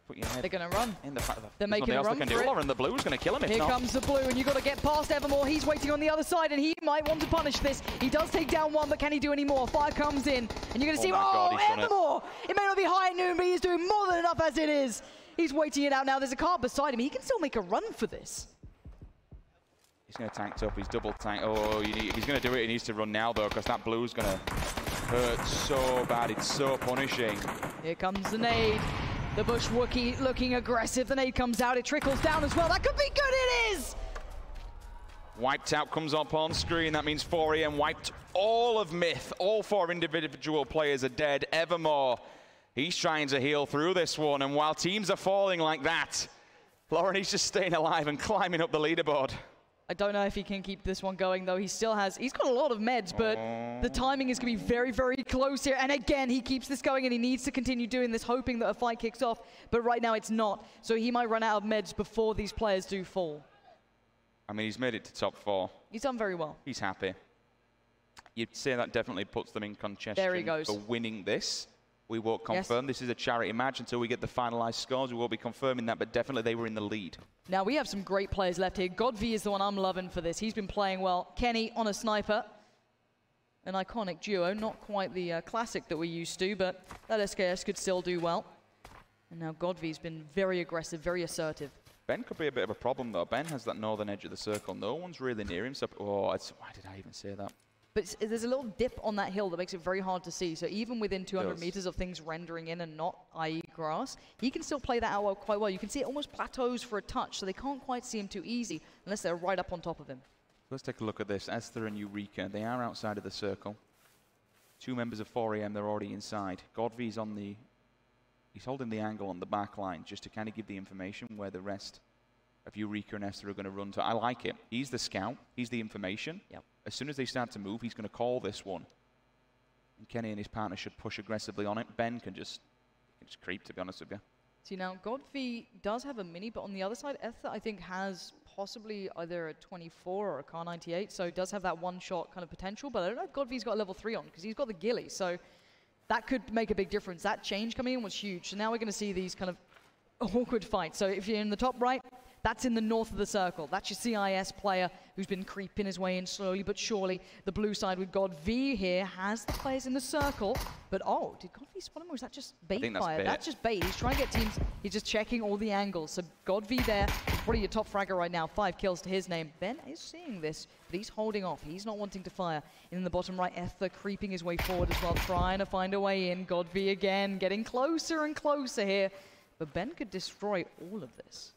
Put your head They're going to run. In the They're making a run for it. And the blue's going to kill him if Here not. comes the blue, and you've got to get past Evermore. He's waiting on the other side, and he might want to punish this. He does take down one, but can he do any more? Fire comes in, and you're going to see, Evermore! It may not be high noon, but he's doing more than enough as it is. He's waiting it out now. There's a car beside him. He can still make a run for this. He's going to tank up. He's double tank. Oh, if he's going to do it, he needs to run now, though, because that blue's going to hurt so bad. It's so punishing. Here comes the nade. The Bush Wookiee looking aggressive. The nade comes out. It trickles down as well. That could be good. It is! Wiped out comes up on screen. That means 4am wiped all of Myth. All 4 individual players are dead. Evermore, he's trying to heal through this one. And while teams are falling like that, Lauren, he's just staying alive and climbing up the leaderboard. I don't know if he can keep this one going, though. He's got a lot of meds, but the timing is going to be very, very close here. And again, he keeps this going, and he needs to continue doing this, hoping that a fight kicks off. But right now, it's not. So he might run out of meds before these players do fall. I mean, he's made it to top 4. He's done very well. He's happy. You'd say that definitely puts them in contention there he goes. for winning this. We won't confirm. Yes. This is a charity match until we get the finalized scores. We won't be confirming that, but definitely they were in the lead. Now, we have some great players left here. godv is the one I'm loving for this. He's been playing well. Kenny on a sniper. An iconic duo. Not quite the classic that we're used to, but that SKS could still do well. And now godv's been very aggressive, very assertive. Ben could be a bit of a problem, though. Ben has that northern edge of the circle. No one's really near him. So, why did I even say that? But there's a little dip on that hill that makes it very hard to see. So even within 200 meters of things rendering in and not, i.e. grass, he can still play that out quite well. You can see it almost plateaus for a touch, so they can't quite see him too easy unless they're right up on top of him. Let's take a look at this. Esther and Eureka, they are outside of the circle. 2 members of 4am, they're already inside. godv's on the... He's holding the angle on the back line just to kind of give the information where the rest of Eureka and Esther are going to run to. I like it. He's the scout. He's the information. Yep. As soon as they start to move, he's going to call this one. And Kenny and his partner should push aggressively on it. Ben can just creep, to be honest with you. See, now, godv does have a mini, but on the other side, Esther, I think, has possibly either a 24 or a Car 98, so does have that one-shot kind of potential, but I don't know if godv's got a level 3 on, because he's got the ghillie, so that could make a big difference. That change coming in was huge, so now we're going to see these kind of awkward fights. So if you're in the top right, that's in the north of the circle. That's your CIS player who's been creeping his way in slowly but surely. The blue side with godv here has the players in the circle. But oh, did godv spot him or is that just bait fire? That's just bait. He's trying to get teams. He's just checking all the angles. So godv there, probably your top fragger right now. 5 kills to his name. Ben is seeing this, but he's holding off. He's not wanting to fire. In the bottom right, Ether creeping his way forward as well, trying to find a way in. godv again, getting closer and closer here. But Ben could destroy all of this.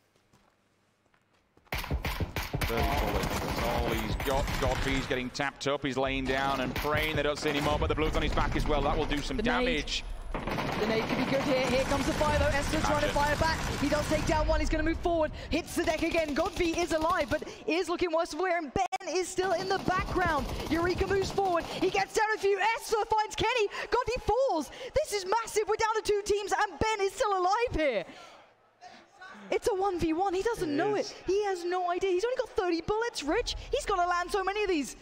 30 bullets. That's all he's got. godv's getting tapped up. He's laying down and praying they don't see any more, but the blue's on his back as well. That will do some damage. The nade could be good here. Here comes the fire, though. Esther trying to fire back. He does take down one. He's going to move forward. Hits the deck again. godv is alive, but is looking worse for wear, and Ben is still in the background. Eureka moves forward. He gets down a few. Esther finds Kenny. godv falls. This is massive. We're down to 2 teams, and Ben is still alive here. It's a 1v1. He doesn't know it. He has no idea. He's only got 30 bullets, Rich. He's got to land so many of these.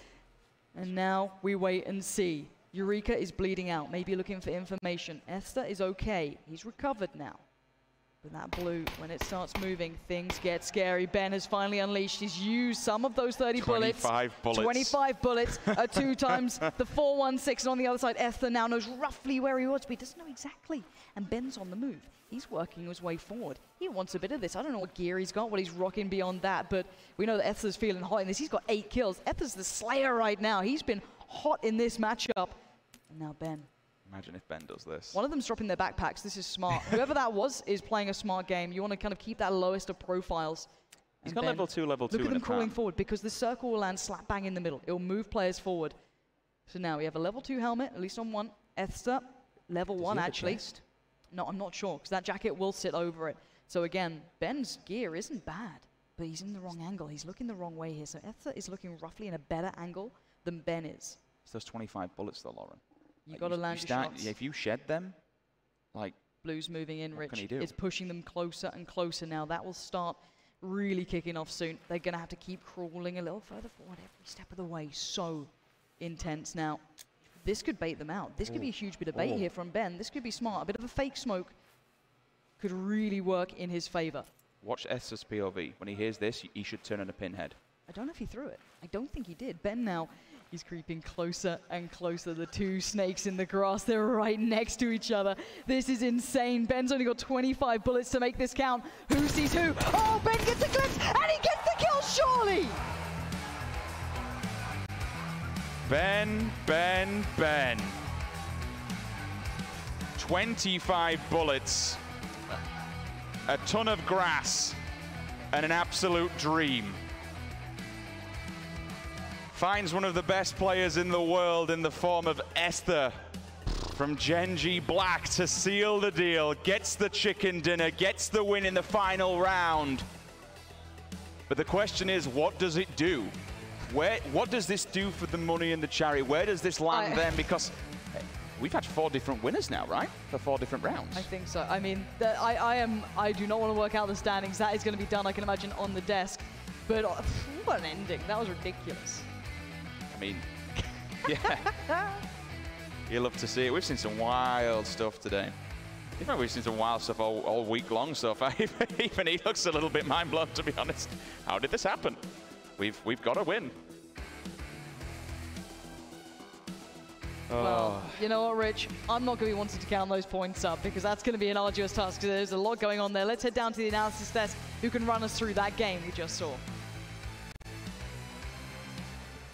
And now we wait and see. Eureka is bleeding out, maybe looking for information. Esther is okay. He's recovered now. But that blue, when it starts moving, things get scary. Ben has finally unleashed. He's used some of those 30 bullets. 25 bullets. 2 times the 416. And on the other side, Esther now knows roughly where he was, but he doesn't know exactly. And Ben's on the move. He's working his way forward. He wants a bit of this. I don't know what gear he's got, what he's rocking beyond that, but we know that Esther's feeling hot in this. He's got 8 kills. Esther's the slayer right now. He's been hot in this matchup. And now Ben. Imagine if Ben does this. One of them's dropping their backpacks. This is smart. Whoever that was is playing a smart game. You want to kind of keep that lowest of profiles. He's got level 2 Look at them crawling forward because the circle will land slap bang in the middle. It will move players forward. So now we have a level 2 helmet, at least on one. Esther, level 1 actually. No, I'm not sure because that jacket will sit over it. So again, Ben's gear isn't bad, but he's in the wrong angle. He's looking the wrong way here. So Esther is looking roughly in a better angle than Ben is. It's those 25 bullets though, Lauren. You got to land your shots. If you shed them, like Blues moving in, Rich. What can he do? It's pushing them closer and closer now. That will start really kicking off soon. They're going to have to keep crawling a little further forward every step of the way. So intense now. This could bait them out. This could be a huge bit of bait here from Ben. This could be smart. A bit of a fake smoke could really work in his favor. Watch Esther's POV. When he hears this, he should turn on a pinhead. I don't know if he threw it. I don't think he did. Ben now, he's creeping closer and closer. The two snakes in the grass, they're right next to each other. This is insane. Ben's only got 25 bullets to make this count. Who sees who? Oh, Ben gets a glimpse, and he gets the kill, surely! Ben. 25 bullets, a ton of grass, and an absolute dream. Finds one of the best players in the world in the form of Esther from Genji Black to seal the deal, gets the chicken dinner, gets the win in the final round. But the question is, what does it do? What does this do for the money and the charity? Where does this land then? Because we've had 4 different winners now, right? For 4 different rounds. I think so. I mean, I do not want to work out the standings. That is going to be done, I can imagine, on the desk. But what an ending. That was ridiculous. I mean, yeah. You love to see it. We've seen some wild stuff today. In fact, we've seen some wild stuff all week long so far. Even he looks a little bit mind blown, to be honest. How did this happen? We've got to win. Well, you know what, Rich? I'm not going to be wanting to count those points up because that's going to be an arduous task because there's a lot going on there. Let's head down to the analysis desk who can run us through that game we just saw.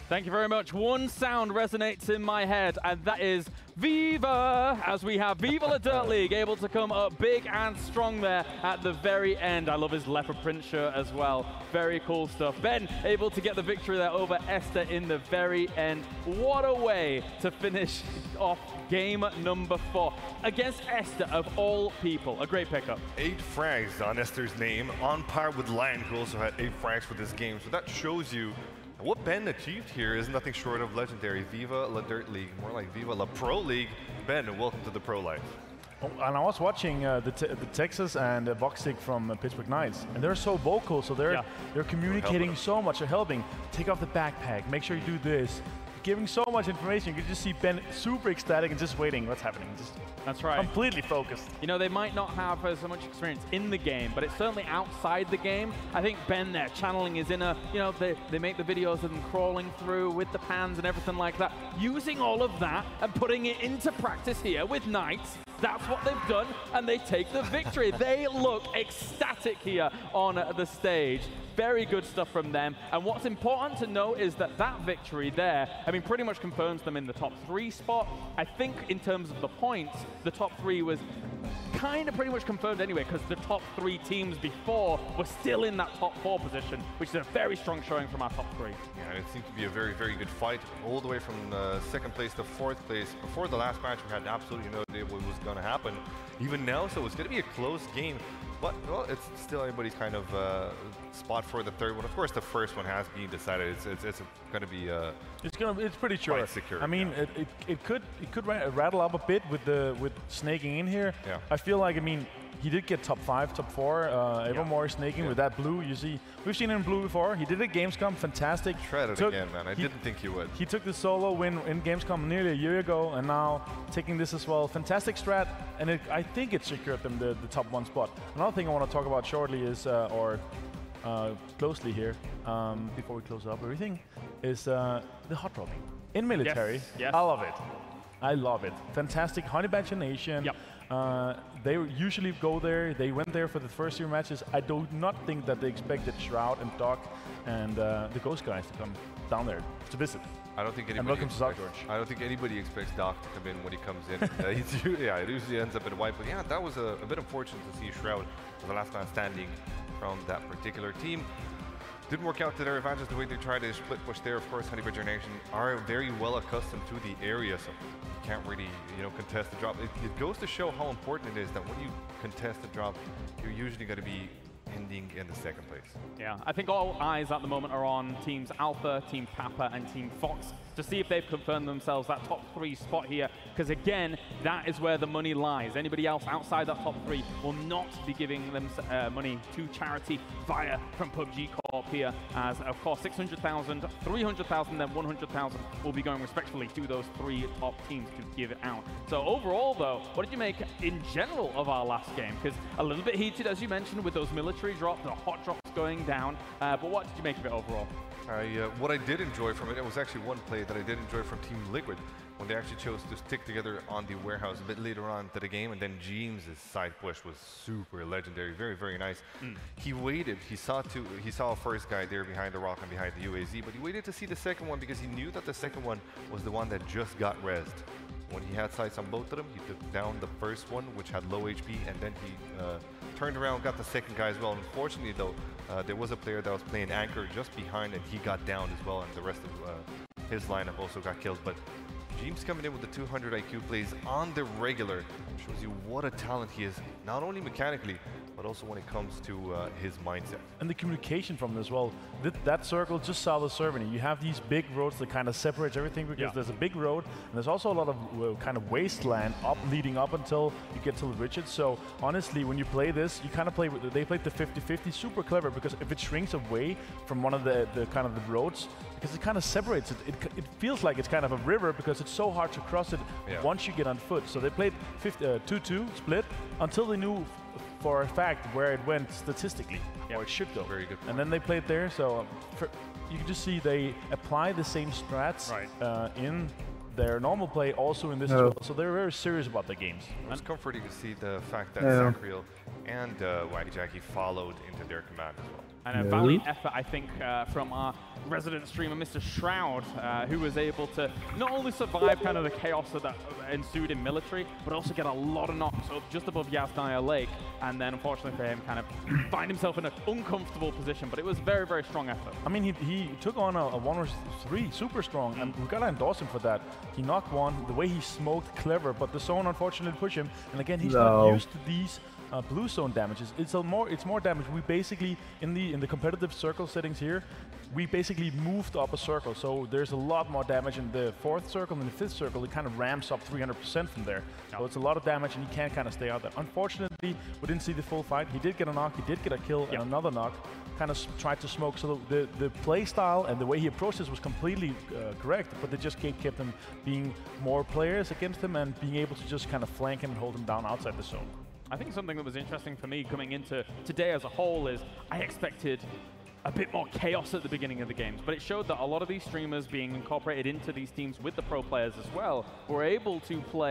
Thank you very much. One sound resonates in my head, and that is Viva! As we have Viva La Dirt League able to come up big and strong there at the very end. I love his leopard print shirt as well. Very cool stuff. Ben able to get the victory there over Esther in the very end. What a way to finish off game number 4 against Esther of all people. A great pickup. 8 frags on Esther's name, on par with Lion, who also had 8 frags for this game. So that shows you what Ben achieved here is nothing short of legendary. Viva La Dirt League, more like Viva La Pro League. Ben, welcome to the pro life. Oh, and I was watching the Texas and Voxic from Pittsburgh Knights, and they're so vocal, so they're communicating so much, they're helping. Take off the backpack, make sure you do this. Giving so much information, you can just see Ben super ecstatic and just waiting what's happening. Just That's right. Completely focused. You know, they might not have so much experience in the game, but it's certainly outside the game. I think Ben there channeling his inner, you know, they make the videos of them crawling through with the pans and everything like that. Using all of that and putting it into practice here with Knights. That's what they've done, and they take the victory. They look ecstatic here on the stage. Very good stuff from them. And what's important to note is that that victory there, I mean, pretty much confirms them in the top 3 spot. I think in terms of the points, the top 3 was kind of pretty much confirmed anyway, because the top 3 teams before were still in that top 4 position, which is a very strong showing from our top 3. Yeah, it seemed to be a very, very good fight, all the way from 2nd place to 4th place. Before the last match, we had absolutely no idea what was going to happen. Even now, so it's going to be a close game. But, well, it's still anybody's kind of spot for the 3rd one. Of course, the 1st one has been decided. It's going to be it's pretty sure. Secure. I mean, yeah. it could rattle up a bit with snaking in here. Yeah. I feel like, I mean, he did get top 5, top 4. Evermore snaking with that blue. You see, we've seen him in blue before. He did it at Gamescom, fantastic. Shredded again, man. I didn't think he would. He took the solo win in Gamescom nearly a year ago, and now taking this as well. Fantastic strat, and I think it secured them the top 1 spot. Another thing I want to talk about shortly is, closely here, before we close up everything, is the hot dropping in military. Yes. I love it. I love it. Fantastic honey badger nation. Yep. They usually go there. They went there for the first 2 matches. I do not think that they expected Shroud and Doc and the Ghost guys to come down there to visit. I don't think anybody. And welcome to South George. I don't think anybody expects Doc to come in when he comes in. It usually ends up in white. But yeah, that was a bit unfortunate to see Shroud as the last man standing from that particular team. Didn't work out to their advantage the way they tried to split push there. Of course, Honey Badger Nation are very well accustomed to the area, so you can't really, contest the drop. It goes to show how important it is that when you contest the drop, you're usually going to be ending in the second place. Yeah, I think all eyes at the moment are on Teams Alpha, Team Papa, and Team Fox to see if they've confirmed themselves that top 3 spot here, because again, that is where the money lies. Anybody else outside that top 3 will not be giving them money to charity via from PUBG Corp here, as of course 600,000, 300,000, then 100,000 will be going respectively to those 3 top teams to give it out. So overall though, what did you make in general of our last game? Because a little bit heated, as you mentioned, with those military drops, the hot drops going down, but what did you make of it overall? What I did enjoy from it was actually one play that I did enjoy from Team Liquid, when they actually chose to stick together on the warehouse a bit later on to the game, and then James' side push was super legendary, very, very nice. He waited, he saw a first guy there behind the rock and behind the UAZ, but he waited to see the second one because he knew that the second one was the one that just got rezzed. When he had sights on both of them, he took down the first one, which had low HP, and then he turned around, got the second guy as well. Unfortunately though, there was a player that was playing anchor just behind, and he got down as well, and the rest of his lineup also got killed. But James coming in with the 200 IQ plays on the regular shows you what a talent he is, not only mechanically, but also when it comes to his mindset. And the communication from this, well, that circle just saw the Ceremony. You have these big roads that kind of separates everything, because there's a big road, and there's also a lot of kind of wasteland leading up until you get to the Richard. So honestly, when you play this, you kind of play with, they played the 50-50 super clever, because if it shrinks away from one of the kind of the roads, because it kind of separates it, it feels like it's kind of a river, because it's so hard to cross it once you get on foot. So they played 2-2 split until they knew for a fact where it went statistically, or it should go. Very good point. And then they played there, so you can just see they apply the same strats in their normal play also in this as well. So they're very serious about the games. It was comforting to see the fact that Zachriel and Wacky Jackie followed into their command as well. And a valiant effort, I think, from our resident streamer, Mr. Shroud, who was able to not only survive kind of the chaos that ensued in military, but also get a lot of knocks up just above Yazdaya Lake, and then unfortunately for him, kind of find himself in an uncomfortable position. But it was very, very strong effort. I mean, he took on a 1-3 super strong, and we gotta endorse him for that. He knocked one, the way he smoked, clever, but the zone unfortunately pushed him, and again, he's not used to these blue zone damages. It's more damage. We basically in the competitive circle settings here, we basically moved up a circle, so there's a lot more damage in the 4th circle than the 5th circle. It kind of ramps up 300% from there. So it's a lot of damage, and he can't kind of stay out there. Unfortunately, we didn't see the full fight. He did get a knock, he did get a kill, and another knock. Kind of tried to smoke. So the play style and the way he approached this was completely correct, but they just kept him being more players against him and being able to just kind of flank him and hold him down outside the zone. I think something that was interesting for me coming into today as a whole is I expected a bit more chaos at the beginning of the games, but it showed that a lot of these streamers being incorporated into these teams with the pro players as well were able to play